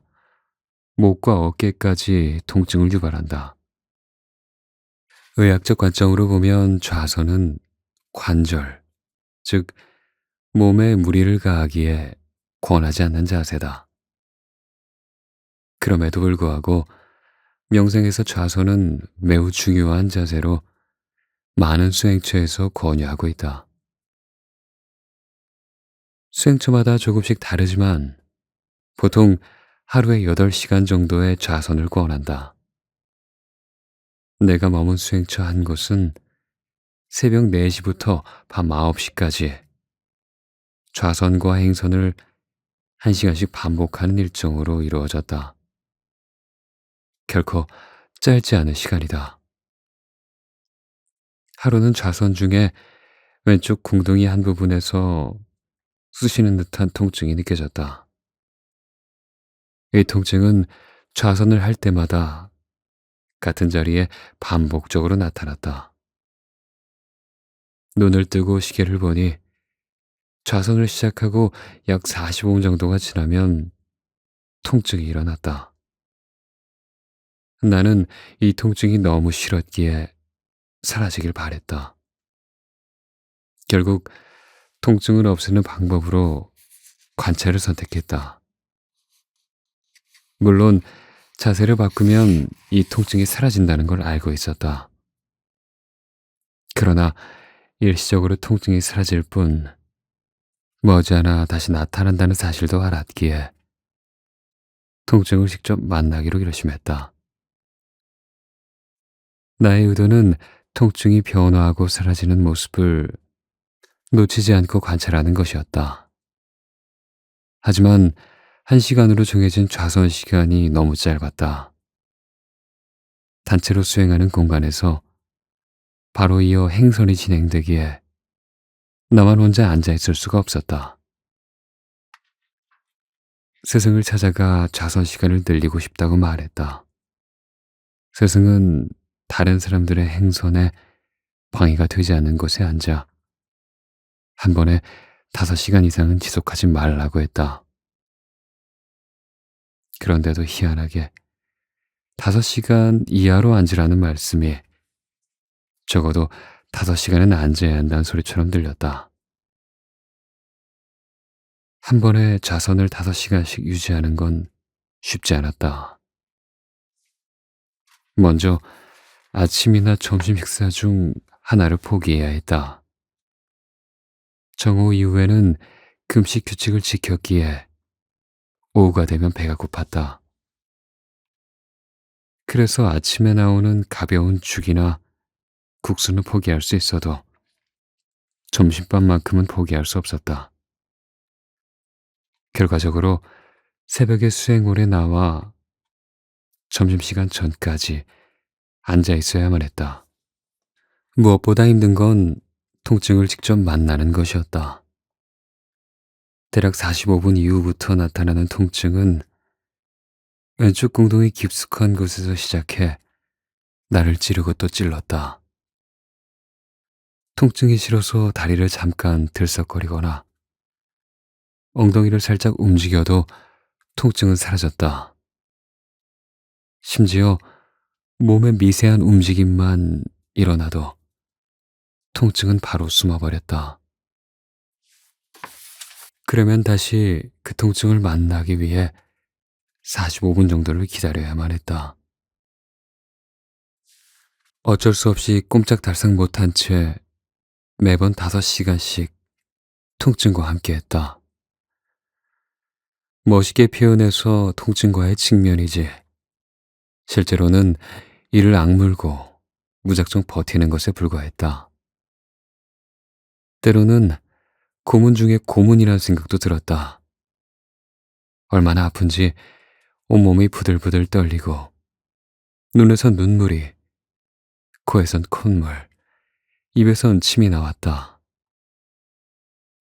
목과 어깨까지 통증을 유발한다. 의학적 관점으로 보면 좌선은 관절, 즉 몸에 무리를 가하기에 권하지 않는 자세다. 그럼에도 불구하고 명상에서 좌선은 매우 중요한 자세로 많은 수행처에서 권유하고 있다. 수행처마다 조금씩 다르지만 보통 하루에 8시간 정도의 좌선을 권한다. 내가 머문 수행처 한 곳은 새벽 4시부터 밤 9시까지 좌선과 행선을 1시간씩 반복하는 일정으로 이루어졌다. 결코 짧지 않은 시간이다. 하루는 좌선 중에 왼쪽 궁둥이 한 부분에서 쑤시는 듯한 통증이 느껴졌다. 이 통증은 좌선을 할 때마다 같은 자리에 반복적으로 나타났다. 눈을 뜨고 시계를 보니 좌선을 시작하고 약 45분 정도가 지나면 통증이 일어났다. 나는 이 통증이 너무 싫었기에 사라지길 바랬다. 결국 통증을 없애는 방법으로 관찰을 선택했다. 물론 자세를 바꾸면 이 통증이 사라진다는 걸 알고 있었다. 그러나 일시적으로 통증이 사라질 뿐 머지않아 다시 나타난다는 사실도 알았기에 통증을 직접 만나기로 결심했다. 나의 의도는 통증이 변화하고 사라지는 모습을 놓치지 않고 관찰하는 것이었다. 하지만 1시간으로 정해진 좌선 시간이 너무 짧았다. 단체로 수행하는 공간에서 바로 이어 행선이 진행되기에 나만 혼자 앉아있을 수가 없었다. 스승을 찾아가 좌선 시간을 늘리고 싶다고 말했다. 스승은 다른 사람들의 행선에 방해가 되지 않는 곳에 앉아 한 번에 5시간 이상은 지속하지 말라고 했다. 그런데도 희한하게 5시간 이하로 앉으라는 말씀이 적어도 5시간은 앉아야 한다는 소리처럼 들렸다. 한 번에 좌선을 5시간씩 유지하는 건 쉽지 않았다. 먼저 아침이나 점심 식사 중 하나를 포기해야 했다. 정오 이후에는 금식 규칙을 지켰기에 오후가 되면 배가 고팠다. 그래서 아침에 나오는 가벼운 죽이나 국수는 포기할 수 있어도 점심밥만큼은 포기할 수 없었다. 결과적으로 새벽에 수행홀에 나와 점심시간 전까지 앉아 있어야만 했다. 무엇보다 힘든 건 통증을 직접 만나는 것이었다. 대략 45분 이후부터 나타나는 통증은 왼쪽 궁둥이 깊숙한 곳에서 시작해 나를 찌르고 또 찔렀다. 통증이 싫어서 다리를 잠깐 들썩거리거나 엉덩이를 살짝 움직여도 통증은 사라졌다. 심지어 몸의 미세한 움직임만 일어나도 통증은 바로 숨어버렸다. 그러면 다시 그 통증을 만나기 위해 45분 정도를 기다려야만 했다. 어쩔 수 없이 꼼짝달싹 못한 채 매번 5시간씩 통증과 함께했다. 멋있게 표현해서 통증과의 직면이지 실제로는 이를 악물고 무작정 버티는 것에 불과했다. 때로는 고문 중에 고문이라는 생각도 들었다. 얼마나 아픈지 온몸이 부들부들 떨리고 눈에선 눈물이, 코에선 콧물, 입에선 침이 나왔다.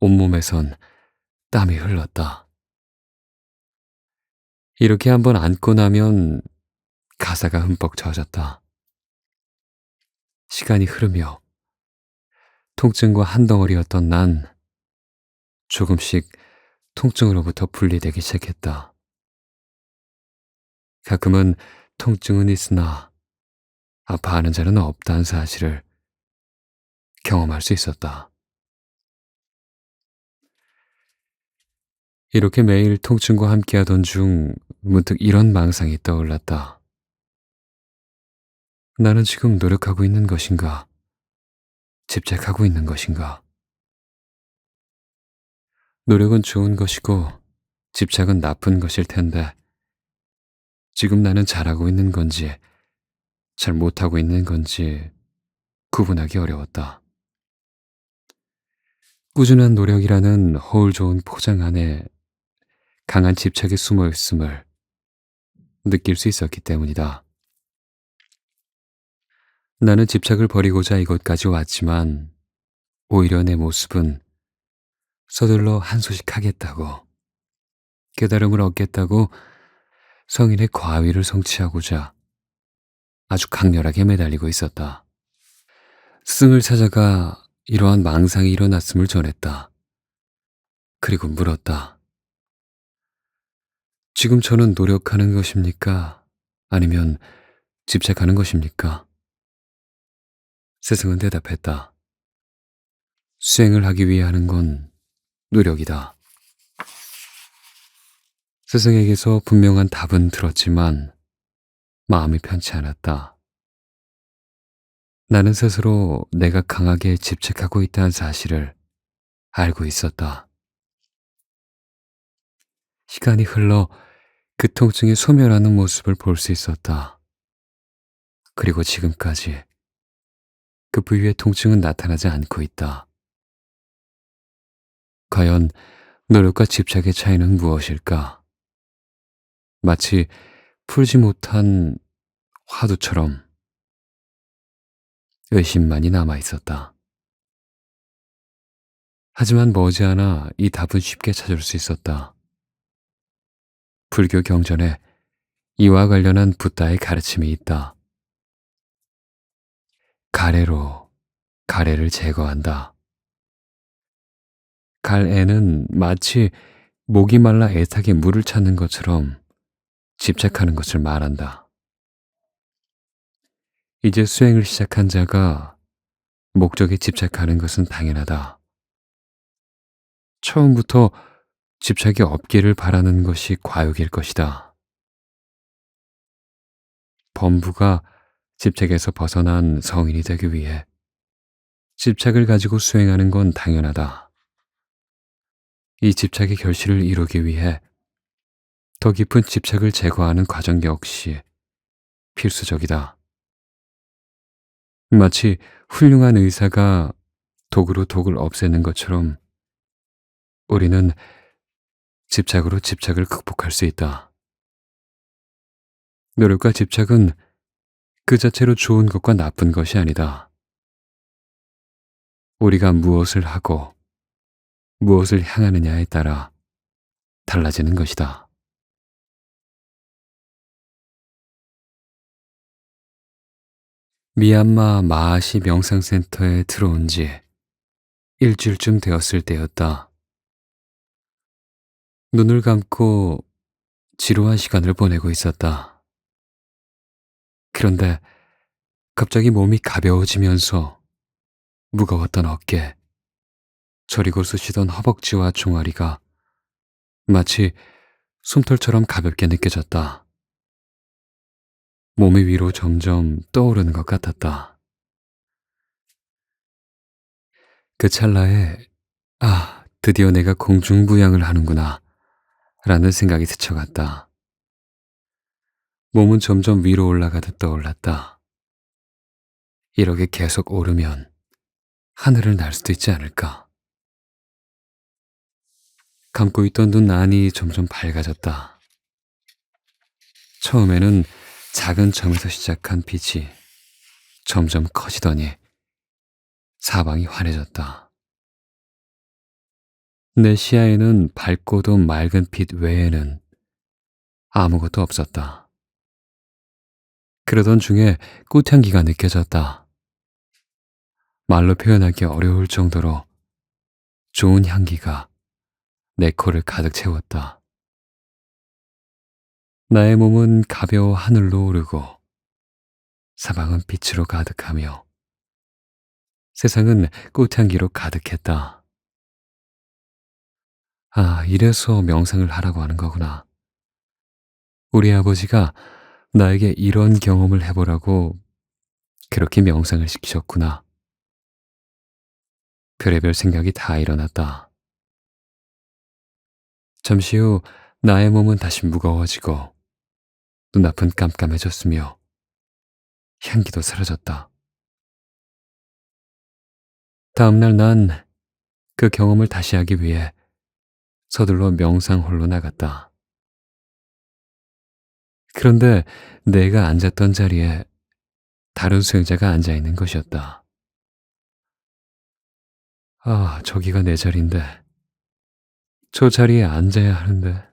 온몸에선 땀이 흘렀다. 이렇게 한번 앉고 나면 가사가 흠뻑 젖었다. 시간이 흐르며 통증과 한 덩어리였던 난 조금씩 통증으로부터 분리되기 시작했다. 가끔은 통증은 있으나 아파하는 자는 없다는 사실을 경험할 수 있었다. 이렇게 매일 통증과 함께하던 중 문득 이런 망상이 떠올랐다. 나는 지금 노력하고 있는 것인가? 집착하고 있는 것인가? 노력은 좋은 것이고 집착은 나쁜 것일 텐데 지금 나는 잘하고 있는 건지 잘 못하고 있는 건지 구분하기 어려웠다. 꾸준한 노력이라는 허울 좋은 포장 안에 강한 집착이 숨어 있음을 느낄 수 있었기 때문이다. 나는 집착을 버리고자 이곳까지 왔지만 오히려 내 모습은 서둘러 한 소식 하겠다고, 깨달음을 얻겠다고 성인의 과위를 성취하고자 아주 강렬하게 매달리고 있었다. 스승을 찾아가 이러한 망상이 일어났음을 전했다. 그리고 물었다. 지금 저는 노력하는 것입니까? 아니면 집착하는 것입니까? 스승은 대답했다. 수행을 하기 위해 하는 건 노력이다. 스승에게서 분명한 답은 들었지만 마음이 편치 않았다. 나는 스스로 내가 강하게 집착하고 있다는 사실을 알고 있었다. 시간이 흘러 그 통증이 소멸하는 모습을 볼 수 있었다. 그리고 지금까지 그 부위의 통증은 나타나지 않고 있다. 과연 노력과 집착의 차이는 무엇일까? 마치 풀지 못한 화두처럼 의심만이 남아 있었다. 하지만 머지않아 이 답은 쉽게 찾을 수 있었다. 불교 경전에 이와 관련한 붓다의 가르침이 있다. 가래로 가래를 제거한다. 갈애는 마치 목이 말라 애타게 물을 찾는 것처럼 집착하는 것을 말한다. 이제 수행을 시작한 자가 목적에 집착하는 것은 당연하다. 처음부터 집착이 없기를 바라는 것이 과욕일 것이다. 범부가 집착에서 벗어난 성인이 되기 위해 집착을 가지고 수행하는 건 당연하다. 이 집착의 결실을 이루기 위해 더 깊은 집착을 제거하는 과정 역시 필수적이다. 마치 훌륭한 의사가 독으로 독을 없애는 것처럼 우리는 집착으로 집착을 극복할 수 있다. 노력과 집착은 그 자체로 좋은 것과 나쁜 것이 아니다. 우리가 무엇을 하고 무엇을 향하느냐에 따라 달라지는 것이다. 미얀마 마하시 명상센터에 들어온 지 일주일쯤 되었을 때였다. 눈을 감고 지루한 시간을 보내고 있었다. 그런데 갑자기 몸이 가벼워지면서 무거웠던 어깨, 저리고 쑤시던 허벅지와 종아리가 마치 솜털처럼 가볍게 느껴졌다. 몸이 위로 점점 떠오르는 것 같았다. 그 찰나에 드디어 내가 공중부양을 하는구나 라는 생각이 스쳐갔다. 몸은 점점 위로 올라가듯 떠올랐다. 이렇게 계속 오르면 하늘을 날 수도 있지 않을까. 감고 있던 눈 안이 점점 밝아졌다. 처음에는 작은 점에서 시작한 빛이 점점 커지더니 사방이 환해졌다. 내 시야에는 밝고도 맑은 빛 외에는 아무것도 없었다. 그러던 중에 꽃향기가 느껴졌다. 말로 표현하기 어려울 정도로 좋은 향기가 내 코를 가득 채웠다. 나의 몸은 가벼워 하늘로 오르고 사방은 빛으로 가득하며 세상은 꽃향기로 가득했다. 아, 이래서 명상을 하라고 하는 거구나. 우리 아버지가 나에게 이런 경험을 해보라고 그렇게 명상을 시키셨구나. 별의별 생각이 다 일어났다. 잠시 후 나의 몸은 다시 무거워지고 눈앞은 깜깜해졌으며 향기도 사라졌다. 다음날 난 그 경험을 다시 하기 위해 서둘러 명상홀로 나갔다. 그런데 내가 앉았던 자리에 다른 수행자가 앉아 있는 것이었다. 아, 저기가 내 자리인데. 저 자리에 앉아야 하는데.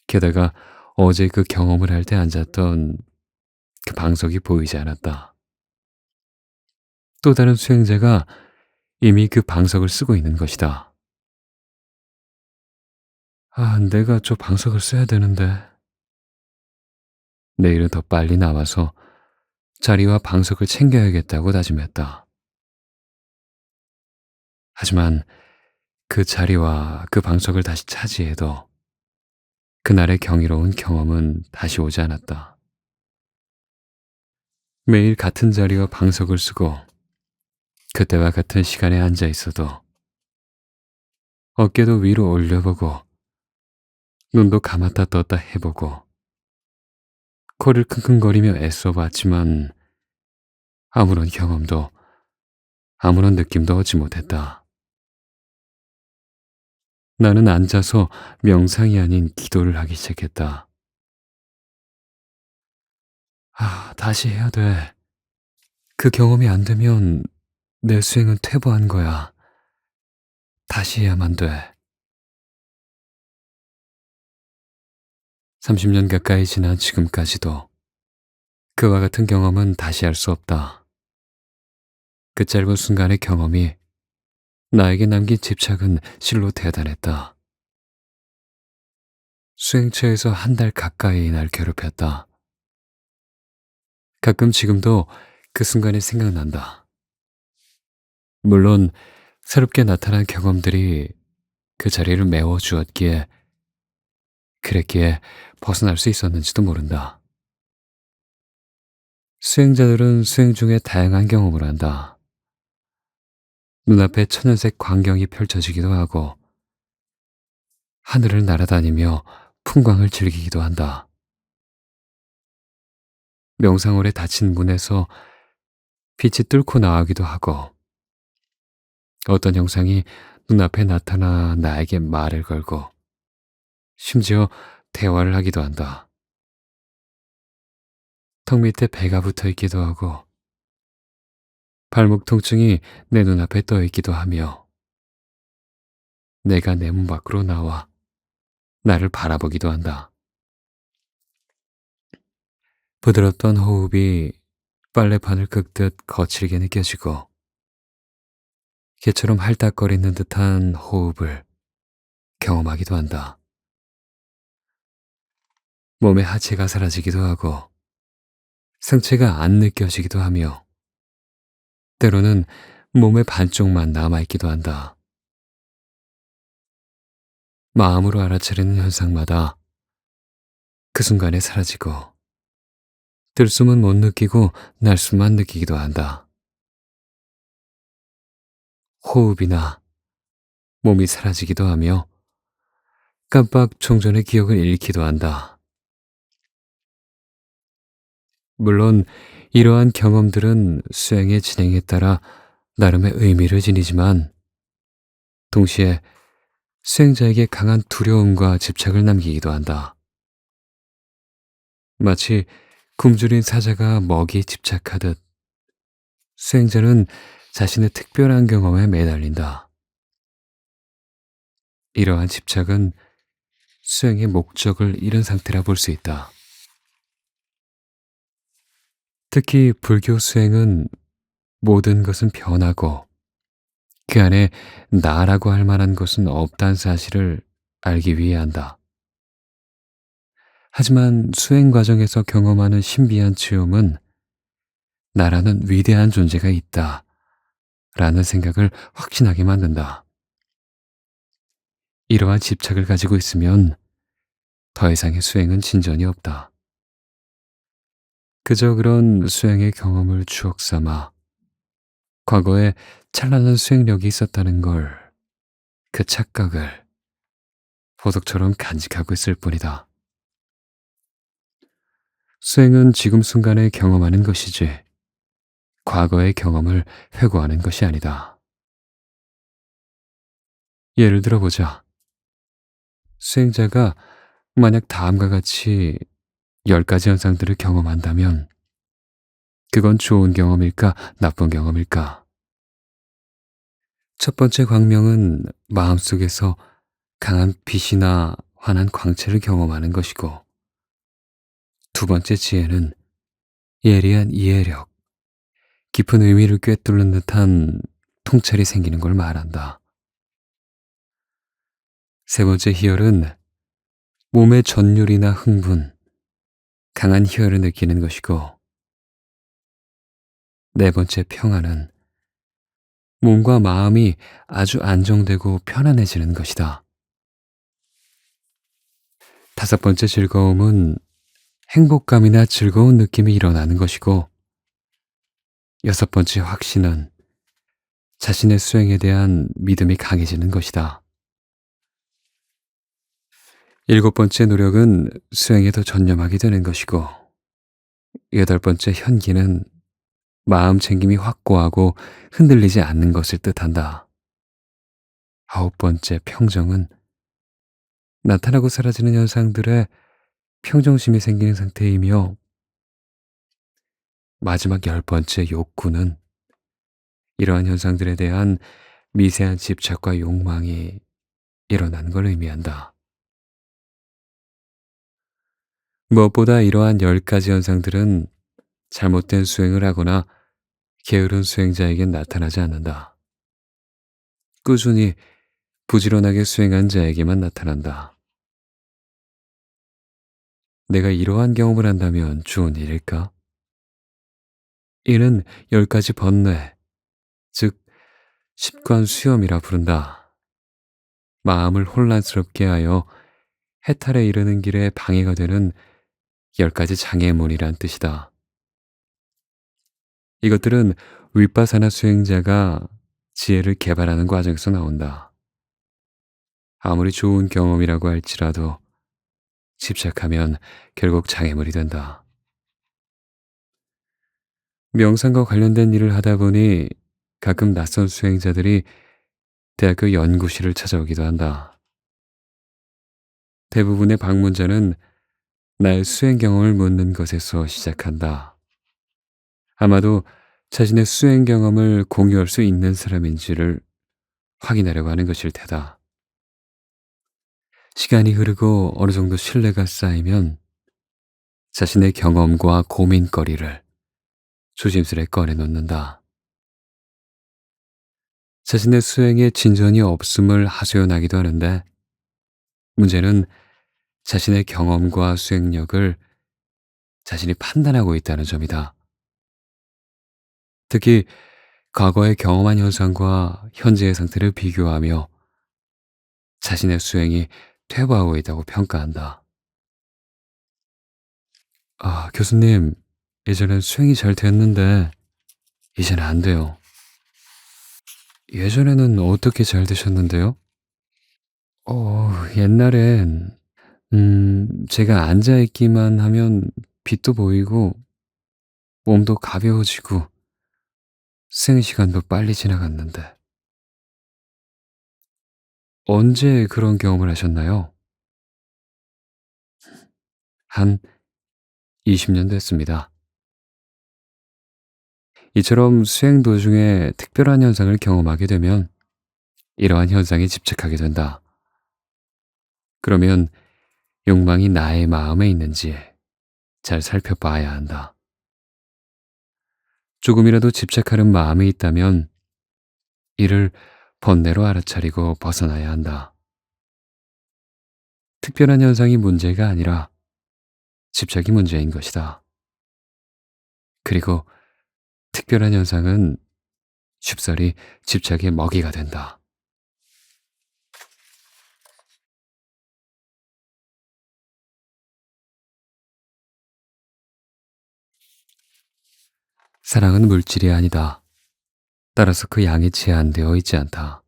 게다가 어제 그 경험을 할 때 앉았던 그 방석이 보이지 않았다. 또 다른 수행자가 이미 그 방석을 쓰고 있는 것이다. 아, 내가 저 방석을 써야 되는데. 내일은 더 빨리 나와서 자리와 방석을 챙겨야겠다고 다짐했다. 하지만 그 자리와 그 방석을 다시 차지해도 그날의 경이로운 경험은 다시 오지 않았다. 매일 같은 자리와 방석을 쓰고 그때와 같은 시간에 앉아 있어도 어깨도 위로 올려보고 눈도 감았다 떴다 해보고 코를 킁킁거리며 애써봤지만 아무런 경험도 아무런 느낌도 얻지 못했다. 나는 앉아서 명상이 아닌 기도를 하기 시작했다. 아, 다시 해야 돼. 그 경험이 안 되면 내 수행은 퇴보한 거야. 다시 해야만 돼. 30년 가까이 지난 지금까지도 그와 같은 경험은 다시 할 수 없다. 그 짧은 순간의 경험이 나에게 남긴 집착은 실로 대단했다. 수행처에서 한 달 가까이 날 괴롭혔다. 가끔 지금도 그 순간이 생각난다. 물론 새롭게 나타난 경험들이 그 자리를 메워주었기에 그랬기에 벗어날 수 있었는지도 모른다. 수행자들은 수행 중에 다양한 경험을 한다. 눈앞에 천연색 광경이 펼쳐지기도 하고 하늘을 날아다니며 풍광을 즐기기도 한다. 명상홀에 닫힌 문에서 빛이 뚫고 나오기도 하고 어떤 형상이 눈앞에 나타나 나에게 말을 걸고 심지어 대화를 하기도 한다. 턱 밑에 배가 붙어 있기도 하고 발목 통증이 내 눈앞에 떠 있기도 하며 내가 내 문 밖으로 나와 나를 바라보기도 한다. 부드럽던 호흡이 빨래판을 긁듯 거칠게 느껴지고 개처럼 할딱거리는 듯한 호흡을 경험하기도 한다. 몸의 하체가 사라지기도 하고 상체가 안 느껴지기도 하며 때로는 몸의 반쪽만 남아있기도 한다. 마음으로 알아차리는 현상마다 그 순간에 사라지고 들숨은 못 느끼고 날숨만 느끼기도 한다. 호흡이나 몸이 사라지기도 하며 깜빡 종전의 기억을 잃기도 한다. 물론 이러한 경험들은 수행의 진행에 따라 나름의 의미를 지니지만 동시에 수행자에게 강한 두려움과 집착을 남기기도 한다. 마치 굶주린 사자가 먹이에 집착하듯 수행자는 자신의 특별한 경험에 매달린다. 이러한 집착은 수행의 목적을 잃은 상태라 볼 수 있다. 특히 불교 수행은 모든 것은 변하고 그 안에 나라고 할 만한 것은 없다는 사실을 알기 위해 한다. 하지만 수행 과정에서 경험하는 신비한 체험은 나라는 위대한 존재가 있다 라는 생각을 확신하게 만든다. 이러한 집착을 가지고 있으면 더 이상의 수행은 진전이 없다. 그저 그런 수행의 경험을 추억 삼아 과거에 찬란한 수행력이 있었다는 걸, 그 착각을 보석처럼 간직하고 있을 뿐이다. 수행은 지금 순간에 경험하는 것이지 과거의 경험을 회고하는 것이 아니다. 예를 들어보자. 수행자가 만약 다음과 같이 10가지 현상들을 경험한다면 그건 좋은 경험일까, 나쁜 경험일까? 첫 번째 광명은 마음속에서 강한 빛이나 환한 광채를 경험하는 것이고, 두 번째 지혜는 예리한 이해력, 깊은 의미를 꿰뚫는 듯한 통찰이 생기는 걸 말한다. 세 번째 희열은 몸의 전율이나 흥분, 강한 희열을 느끼는 것이고, 네 번째 평안은 몸과 마음이 아주 안정되고 편안해지는 것이다. 다섯 번째 즐거움은 행복감이나 즐거운 느낌이 일어나는 것이고, 여섯 번째 확신은 자신의 수행에 대한 믿음이 강해지는 것이다. 일곱 번째 노력은 수행에 더 전념하게 되는 것이고, 여덟 번째 현기는 마음 챙김이 확고하고 흔들리지 않는 것을 뜻한다. 아홉 번째 평정은 나타나고 사라지는 현상들에 평정심이 생기는 상태이며, 마지막 열 번째 욕구는 이러한 현상들에 대한 미세한 집착과 욕망이 일어나는 걸 의미한다. 무엇보다 이러한 10가지 현상들은 잘못된 수행을 하거나 게으른 수행자에겐 나타나지 않는다. 꾸준히 부지런하게 수행한 자에게만 나타난다. 내가 이러한 경험을 한다면 좋은 일일까? 이는 10가지 번뇌, 즉 십관 수염이라 부른다. 마음을 혼란스럽게 하여 해탈에 이르는 길에 방해가 되는 10가지 장애물이란 뜻이다. 이것들은 윗바사나 수행자가 지혜를 개발하는 과정에서 나온다. 아무리 좋은 경험이라고 할지라도 집착하면 결국 장애물이 된다. 명상과 관련된 일을 하다 보니 가끔 낯선 수행자들이 대학교 연구실을 찾아오기도 한다. 대부분의 방문자는 나의 수행 경험을 묻는 것에서 시작한다. 아마도 자신의 수행 경험을 공유할 수 있는 사람인지를 확인하려고 하는 것일 테다. 시간이 흐르고 어느 정도 신뢰가 쌓이면 자신의 경험과 고민거리를 조심스레 꺼내놓는다. 자신의 수행에 진전이 없음을 하소연하기도 하는데, 문제는 자신의 경험과 수행력을 자신이 판단하고 있다는 점이다. 특히 과거에 경험한 현상과 현재의 상태를 비교하며 자신의 수행이 퇴보하고 있다고 평가한다. 아, 교수님, 예전엔 수행이 잘 됐는데 이제는 안 돼요. 예전에는 어떻게 잘 되셨는데요? 옛날엔 제가 앉아있기만 하면 빛도 보이고 몸도 가벼워지고 수행 시간도 빨리 지나갔는데. 언제 그런 경험을 하셨나요? 한 20년 됐습니다. 이처럼 수행 도중에 특별한 현상을 경험하게 되면 이러한 현상에 집착하게 된다. 그러면 욕망이 나의 마음에 있는지 잘 살펴봐야 한다. 조금이라도 집착하는 마음이 있다면 이를 번뇌로 알아차리고 벗어나야 한다. 특별한 현상이 문제가 아니라 집착이 문제인 것이다. 그리고 특별한 현상은 쉽사리 집착의 먹이가 된다. 사랑은 물질이 아니다. 따라서 그 양이 제한되어 있지 않다.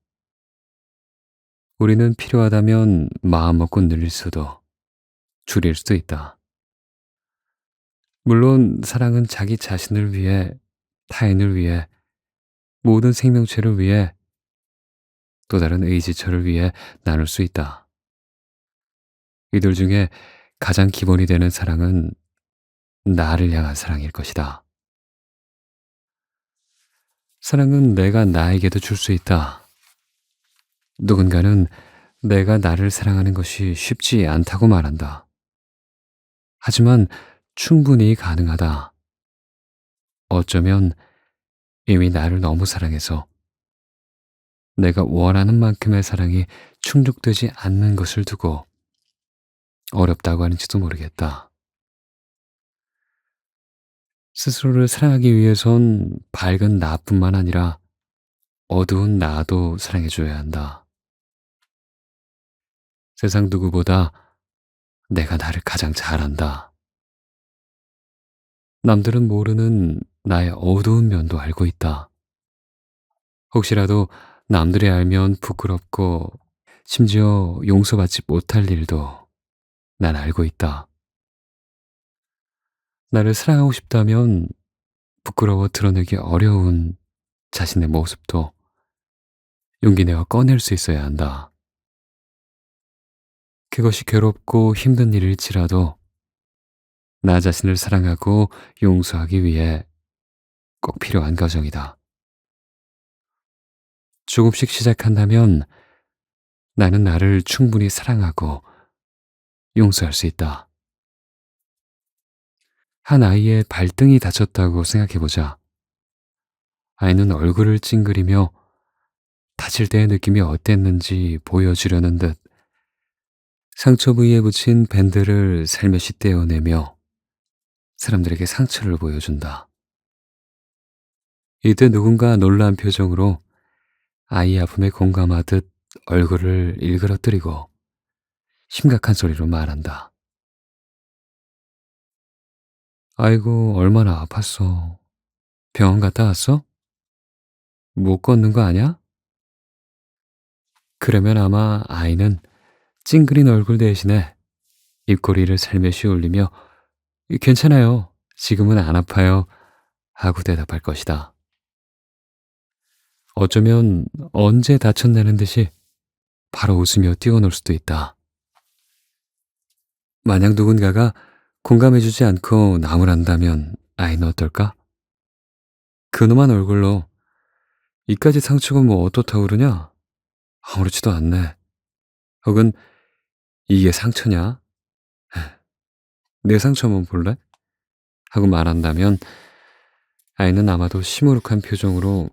우리는 필요하다면 마음먹고 늘릴 수도, 줄일 수도 있다. 물론 사랑은 자기 자신을 위해, 타인을 위해, 모든 생명체를 위해, 또 다른 의지처를 위해 나눌 수 있다. 이들 중에 가장 기본이 되는 사랑은 나를 향한 사랑일 것이다. 사랑은 내가 나에게도 줄 수 있다. 누군가는 내가 나를 사랑하는 것이 쉽지 않다고 말한다. 하지만 충분히 가능하다. 어쩌면 이미 나를 너무 사랑해서 내가 원하는 만큼의 사랑이 충족되지 않는 것을 두고 어렵다고 하는지도 모르겠다. 스스로를 사랑하기 위해선 밝은 나뿐만 아니라 어두운 나도 사랑해줘야 한다. 세상 누구보다 내가 나를 가장 잘 안다. 남들은 모르는 나의 어두운 면도 알고 있다. 혹시라도 남들이 알면 부끄럽고 심지어 용서받지 못할 일도 난 알고 있다. 나를 사랑하고 싶다면 부끄러워 드러내기 어려운 자신의 모습도 용기 내어 꺼낼 수 있어야 한다. 그것이 괴롭고 힘든 일일지라도 나 자신을 사랑하고 용서하기 위해 꼭 필요한 과정이다. 조금씩 시작한다면 나는 나를 충분히 사랑하고 용서할 수 있다. 한 아이의 발등이 다쳤다고 생각해보자. 아이는 얼굴을 찡그리며 다칠 때의 느낌이 어땠는지 보여주려는 듯 상처 부위에 붙인 밴드를 살며시 떼어내며 사람들에게 상처를 보여준다. 이때 누군가 놀란 표정으로 아이 아픔에 공감하듯 얼굴을 일그러뜨리고 심각한 소리로 말한다. 아이고, 얼마나 아팠어. 병원 갔다 왔어? 못 걷는 거 아냐? 그러면 아마 아이는 찡그린 얼굴 대신에 입꼬리를 살며시 올리며 괜찮아요. 지금은 안 아파요. 하고 대답할 것이다. 어쩌면 언제 다쳤냐는 듯이 바로 웃으며 뛰어놀 수도 있다. 만약 누군가가 공감해주지 않고 나무란다면 아이는 어떨까? 근엄한 얼굴로 이까지 상처가 뭐 어떻다고 그러냐? 아무렇지도 않네. 혹은 이게 상처냐? 내 상처 한번 볼래? 하고 말한다면 아이는 아마도 시무룩한 표정으로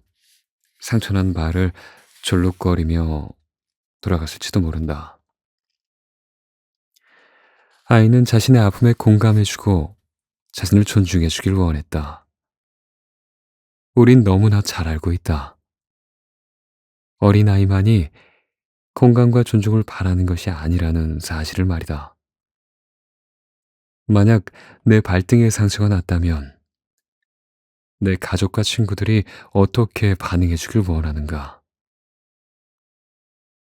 상처난 발을 졸룩거리며 돌아갔을지도 모른다. 아이는 자신의 아픔에 공감해주고 자신을 존중해주길 원했다. 우린 너무나 잘 알고 있다. 어린아이만이 공감과 존중을 바라는 것이 아니라는 사실을 말이다. 만약 내 발등에 상처가 났다면 내 가족과 친구들이 어떻게 반응해주길 원하는가?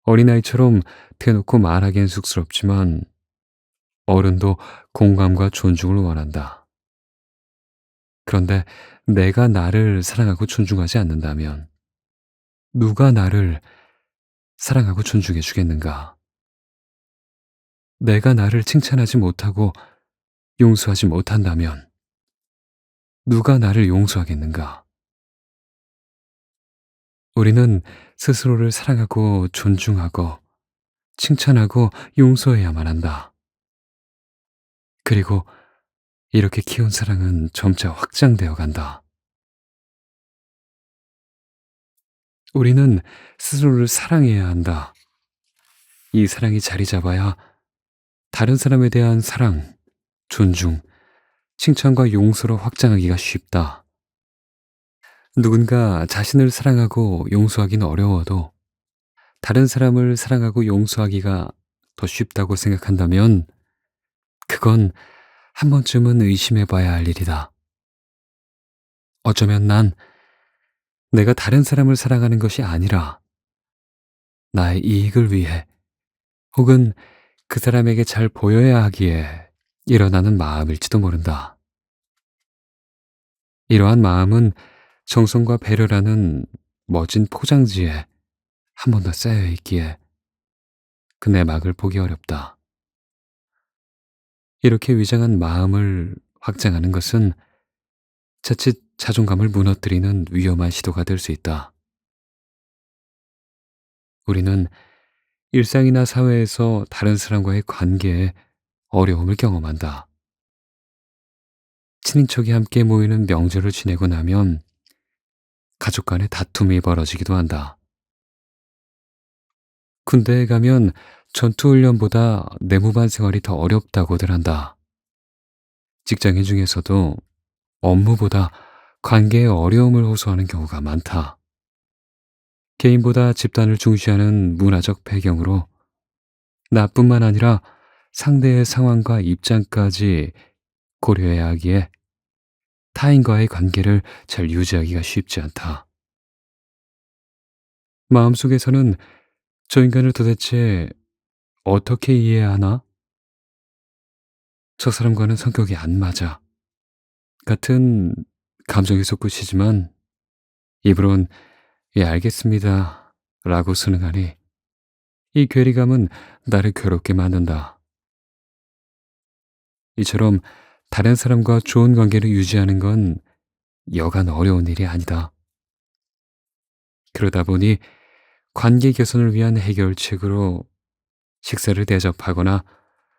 어린아이처럼 대놓고 말하기엔 쑥스럽지만 어른도 공감과 존중을 원한다. 그런데 내가 나를 사랑하고 존중하지 않는다면 누가 나를 사랑하고 존중해 주겠는가? 내가 나를 칭찬하지 못하고 용서하지 못한다면 누가 나를 용서하겠는가? 우리는 스스로를 사랑하고 존중하고 칭찬하고 용서해야만 한다. 그리고 이렇게 키운 사랑은 점차 확장되어 간다. 우리는 스스로를 사랑해야 한다. 이 사랑이 자리 잡아야 다른 사람에 대한 사랑, 존중, 칭찬과 용서로 확장하기가 쉽다. 누군가 자신을 사랑하고 용서하기는 어려워도 다른 사람을 사랑하고 용서하기가 더 쉽다고 생각한다면 그건 한 번쯤은 의심해 봐야 할 일이다. 어쩌면 난 내가 다른 사람을 사랑하는 것이 아니라 나의 이익을 위해 혹은 그 사람에게 잘 보여야 하기에 일어나는 마음일지도 모른다. 이러한 마음은 정성과 배려라는 멋진 포장지에 한 번 더 쌓여 있기에 그 내막을 보기 어렵다. 이렇게 위장한 마음을 확장하는 것은 자칫 자존감을 무너뜨리는 위험한 시도가 될 수 있다. 우리는 일상이나 사회에서 다른 사람과의 관계에 어려움을 경험한다. 친인척이 함께 모이는 명절을 지내고 나면 가족 간의 다툼이 벌어지기도 한다. 군대에 가면 전투훈련보다 내무반 생활이 더 어렵다고들 한다. 직장인 중에서도 업무보다 관계의 어려움을 호소하는 경우가 많다. 개인보다 집단을 중시하는 문화적 배경으로 나뿐만 아니라 상대의 상황과 입장까지 고려해야 하기에 타인과의 관계를 잘 유지하기가 쉽지 않다. 마음속에서는 저 인간을 도대체 어떻게 이해해야 하나? 저 사람과는 성격이 안 맞아. 같은 감정이 솟구치지만 입으론 예, 알겠습니다. 라고 순응하니 이 괴리감은 나를 괴롭게 만든다. 이처럼 다른 사람과 좋은 관계를 유지하는 건 여간 어려운 일이 아니다. 그러다 보니 관계 개선을 위한 해결책으로 식사를 대접하거나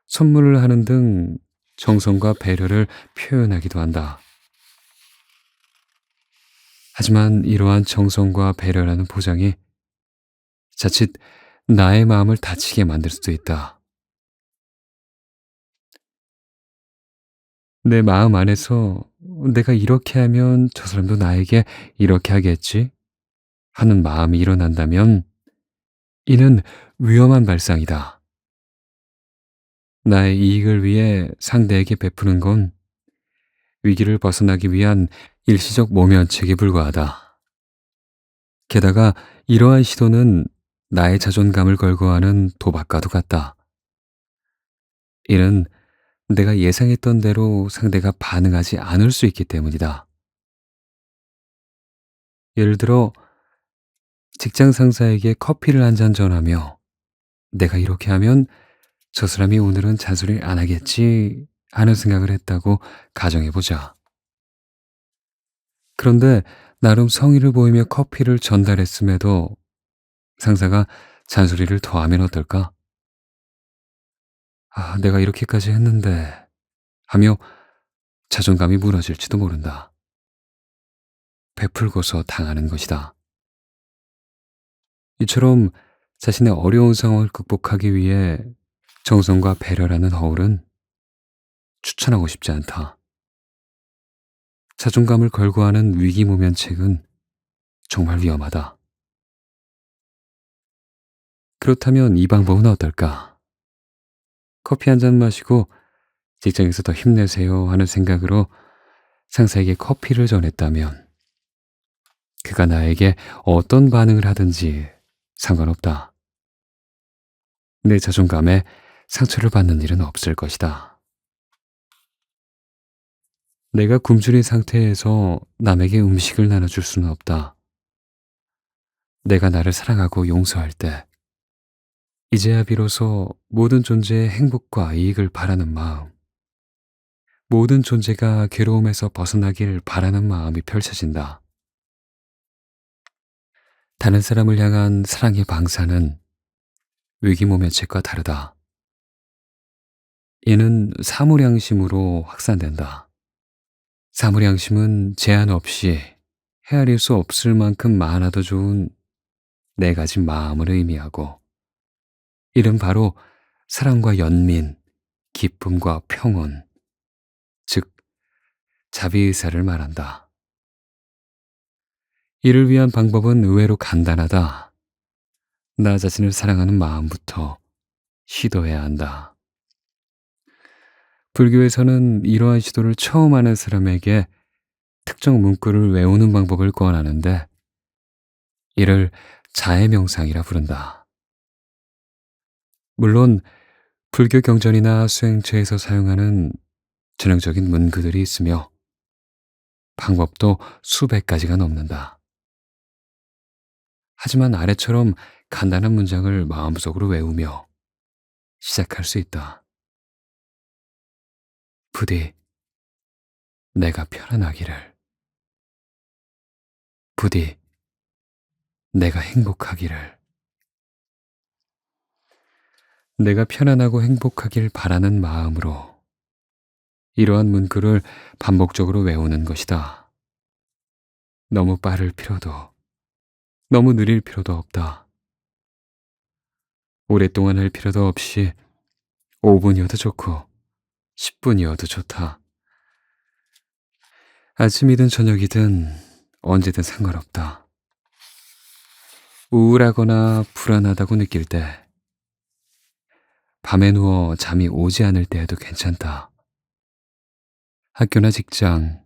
선물을 하는 등 정성과 배려를 표현하기도 한다. 하지만 이러한 정성과 배려라는 포장이 자칫 나의 마음을 다치게 만들 수도 있다. 내 마음 안에서 내가 이렇게 하면 저 사람도 나에게 이렇게 하겠지? 하는 마음이 일어난다면 이는 위험한 발상이다. 나의 이익을 위해 상대에게 베푸는 건 위기를 벗어나기 위한 일시적 모면책에 불과하다. 게다가 이러한 시도는 나의 자존감을 걸고 하는 도박과도 같다. 이는 내가 예상했던 대로 상대가 반응하지 않을 수 있기 때문이다. 예를 들어 직장 상사에게 커피를 한 잔 전하며 내가 이렇게 하면 저 사람이 오늘은 잔소리를 안 하겠지 하는 생각을 했다고 가정해보자. 그런데 나름 성의를 보이며 커피를 전달했음에도 상사가 잔소리를 더하면 어떨까? 아, 내가 이렇게까지 했는데 하며 자존감이 무너질지도 모른다. 베풀고서 당하는 것이다. 이처럼 자신의 어려운 상황을 극복하기 위해 정성과 배려라는 허울은 추천하고 싶지 않다. 자존감을 걸고 하는 위기모면책은 정말 위험하다. 그렇다면 이 방법은 어떨까? 커피 한 잔 마시고 직장에서 더 힘내세요 하는 생각으로 상사에게 커피를 전했다면 그가 나에게 어떤 반응을 하든지 상관없다. 내 자존감에 상처를 받는 일은 없을 것이다. 내가 굶주린 상태에서 남에게 음식을 나눠줄 수는 없다. 내가 나를 사랑하고 용서할 때 이제야 비로소 모든 존재의 행복과 이익을 바라는 마음, 모든 존재가 괴로움에서 벗어나길 바라는 마음이 펼쳐진다. 다른 사람을 향한 사랑의 방사는 위기모면책과 다르다. 이는 사물양심으로 확산된다. 사물양심은 제한 없이 헤아릴 수 없을 만큼 많아도 좋은 네 가지 마음을 의미하고 이는 바로 사랑과 연민, 기쁨과 평온, 즉 자비의사를 말한다. 이를 위한 방법은 의외로 간단하다. 나 자신을 사랑하는 마음부터 시도해야 한다. 불교에서는 이러한 시도를 처음 하는 사람에게 특정 문구를 외우는 방법을 권하는데 이를 자해명상이라 부른다. 물론 불교 경전이나 수행처에서 사용하는 전형적인 문구들이 있으며 방법도 수백 가지가 넘는다. 하지만 아래처럼 간단한 문장을 마음속으로 외우며 시작할 수 있다. 부디 내가 편안하기를. 부디 내가 행복하기를. 내가 편안하고 행복하길 바라는 마음으로 이러한 문구를 반복적으로 외우는 것이다. 너무 빠를 필요도, 너무 느릴 필요도 없다. 오랫동안 할 필요도 없이 5분이어도 좋고 10분이어도 좋다. 아침이든 저녁이든 언제든 상관없다. 우울하거나 불안하다고 느낄 때, 밤에 누워 잠이 오지 않을 때에도 괜찮다. 학교나 직장,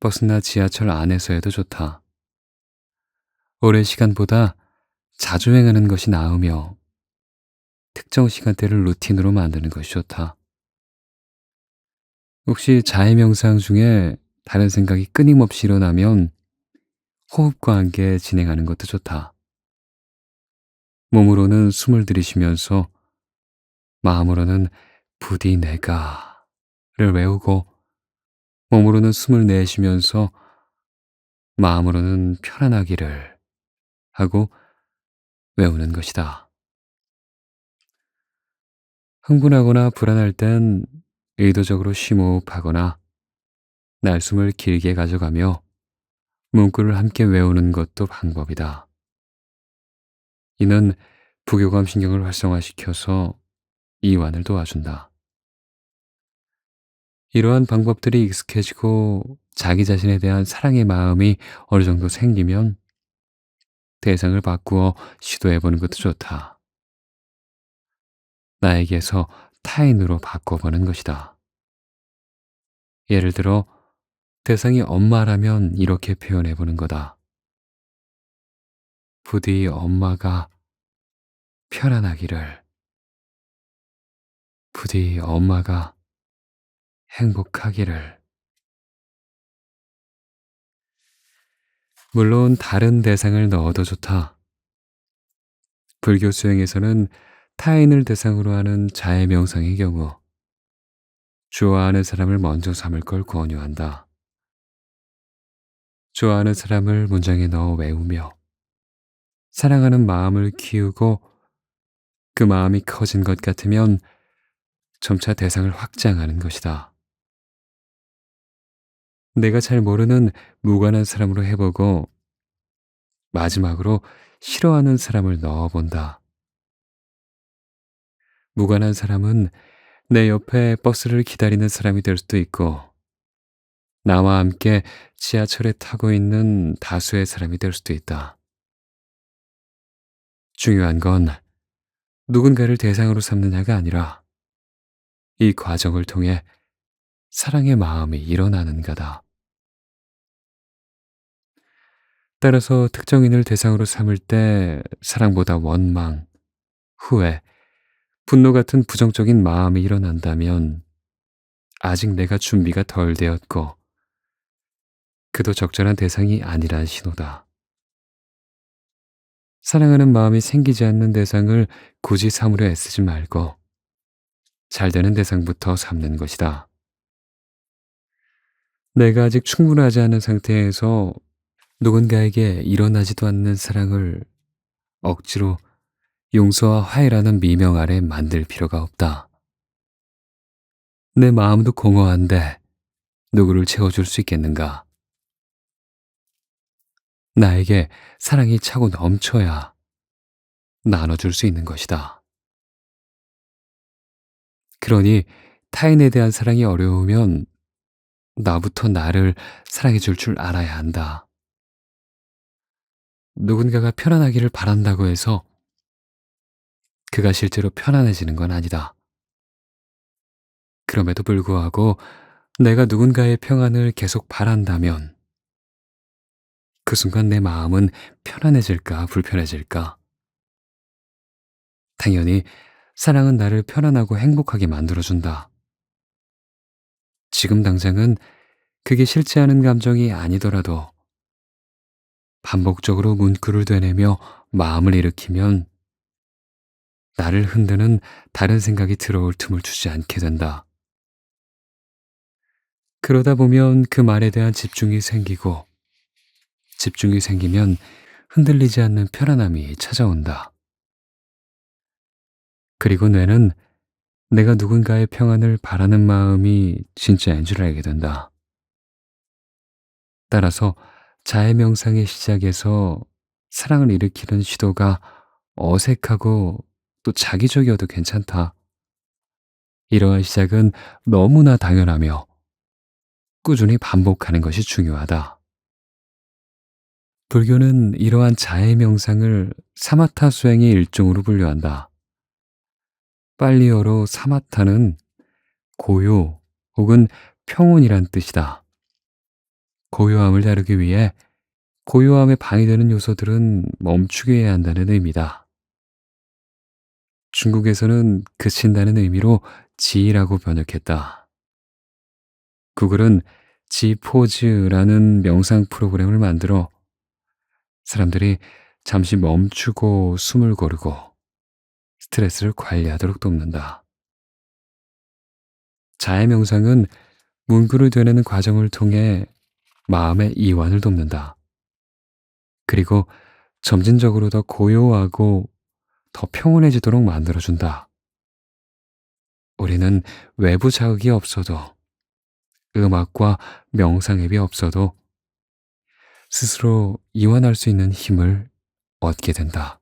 버스나 지하철 안에서 해도 좋다. 오랜 시간보다 자주 행하는 것이 나으며 특정 시간대를 루틴으로 만드는 것이 좋다. 혹시 자해 명상 중에 다른 생각이 끊임없이 일어나면 호흡과 함께 진행하는 것도 좋다. 몸으로는 숨을 들이쉬면서 마음으로는 부디 내가를 외우고 몸으로는 숨을 내쉬면서 마음으로는 편안하기를 하고 외우는 것이다. 흥분하거나 불안할 땐 의도적으로 심호흡하거나 날숨을 길게 가져가며 문구를 함께 외우는 것도 방법이다. 이는 부교감 신경을 활성화시켜서 이완을 도와준다. 이러한 방법들이 익숙해지고 자기 자신에 대한 사랑의 마음이 어느 정도 생기면 대상을 바꾸어 시도해보는 것도 좋다. 나에게서 타인으로 바꿔보는 것이다. 예를 들어 대상이 엄마라면 이렇게 표현해보는 거다. 부디 엄마가 편안하기를. 부디 엄마가 행복하기를. 물론 다른 대상을 넣어도 좋다. 불교 수행에서는 타인을 대상으로 하는 자해 명상의 경우 좋아하는 사람을 먼저 삼을 걸 권유한다. 좋아하는 사람을 문장에 넣어 외우며 사랑하는 마음을 키우고 그 마음이 커진 것 같으면 점차 대상을 확장하는 것이다. 내가 잘 모르는 무관한 사람으로 해보고 마지막으로 싫어하는 사람을 넣어본다. 무관한 사람은 내 옆에 버스를 기다리는 사람이 될 수도 있고 나와 함께 지하철에 타고 있는 다수의 사람이 될 수도 있다. 중요한 건 누군가를 대상으로 삼느냐가 아니라 이 과정을 통해 사랑의 마음이 일어나는가다. 따라서 특정인을 대상으로 삼을 때 사랑보다 원망, 후회, 분노 같은 부정적인 마음이 일어난다면 아직 내가 준비가 덜 되었고 그도 적절한 대상이 아니란 신호다. 사랑하는 마음이 생기지 않는 대상을 굳이 삼으려 애쓰지 말고 잘 되는 대상부터 삼는 것이다. 내가 아직 충분하지 않은 상태에서 누군가에게 일어나지도 않는 사랑을 억지로 용서와 화해라는 미명 아래 만들 필요가 없다. 내 마음도 공허한데 누구를 채워줄 수 있겠는가? 나에게 사랑이 차고 넘쳐야 나눠줄 수 있는 것이다. 그러니 타인에 대한 사랑이 어려우면 나부터 나를 사랑해줄 줄 알아야 한다. 누군가가 편안하기를 바란다고 해서 그가 실제로 편안해지는 건 아니다. 그럼에도 불구하고 내가 누군가의 평안을 계속 바란다면 그 순간 내 마음은 편안해질까, 불편해질까? 당연히 사랑은 나를 편안하고 행복하게 만들어준다. 지금 당장은 그게 싫지 않은 감정이 아니더라도 반복적으로 문구를 되뇌며 마음을 일으키면 나를 흔드는 다른 생각이 들어올 틈을 주지 않게 된다. 그러다 보면 그 말에 대한 집중이 생기고, 집중이 생기면 흔들리지 않는 편안함이 찾아온다. 그리고 뇌는 내가 누군가의 평안을 바라는 마음이 진짜인 줄 알게 된다. 따라서 자해 명상의 시작에서 사랑을 일으키는 시도가 어색하고 또 자기적이어도 괜찮다. 이러한 시작은 너무나 당연하며 꾸준히 반복하는 것이 중요하다. 불교는 이러한 자해 명상을 사마타 수행의 일종으로 분류한다. 빨리어로 사마타는 고요 혹은 평온이란 뜻이다. 고요함을 다루기 위해 고요함에 방해되는 요소들은 멈추게 해야 한다는 의미다. 중국에서는 그친다는 의미로 지라고 번역했다. 구글은 지포즈라는 명상 프로그램을 만들어 사람들이 잠시 멈추고 숨을 고르고 스트레스를 관리하도록 돕는다. 자해 명상은 문구를 되뇌는 과정을 통해 마음의 이완을 돕는다. 그리고 점진적으로 더 고요하고 더 평온해지도록 만들어준다. 우리는 외부 자극이 없어도, 음악과 명상 앱이 없어도 스스로 이완할 수 있는 힘을 얻게 된다.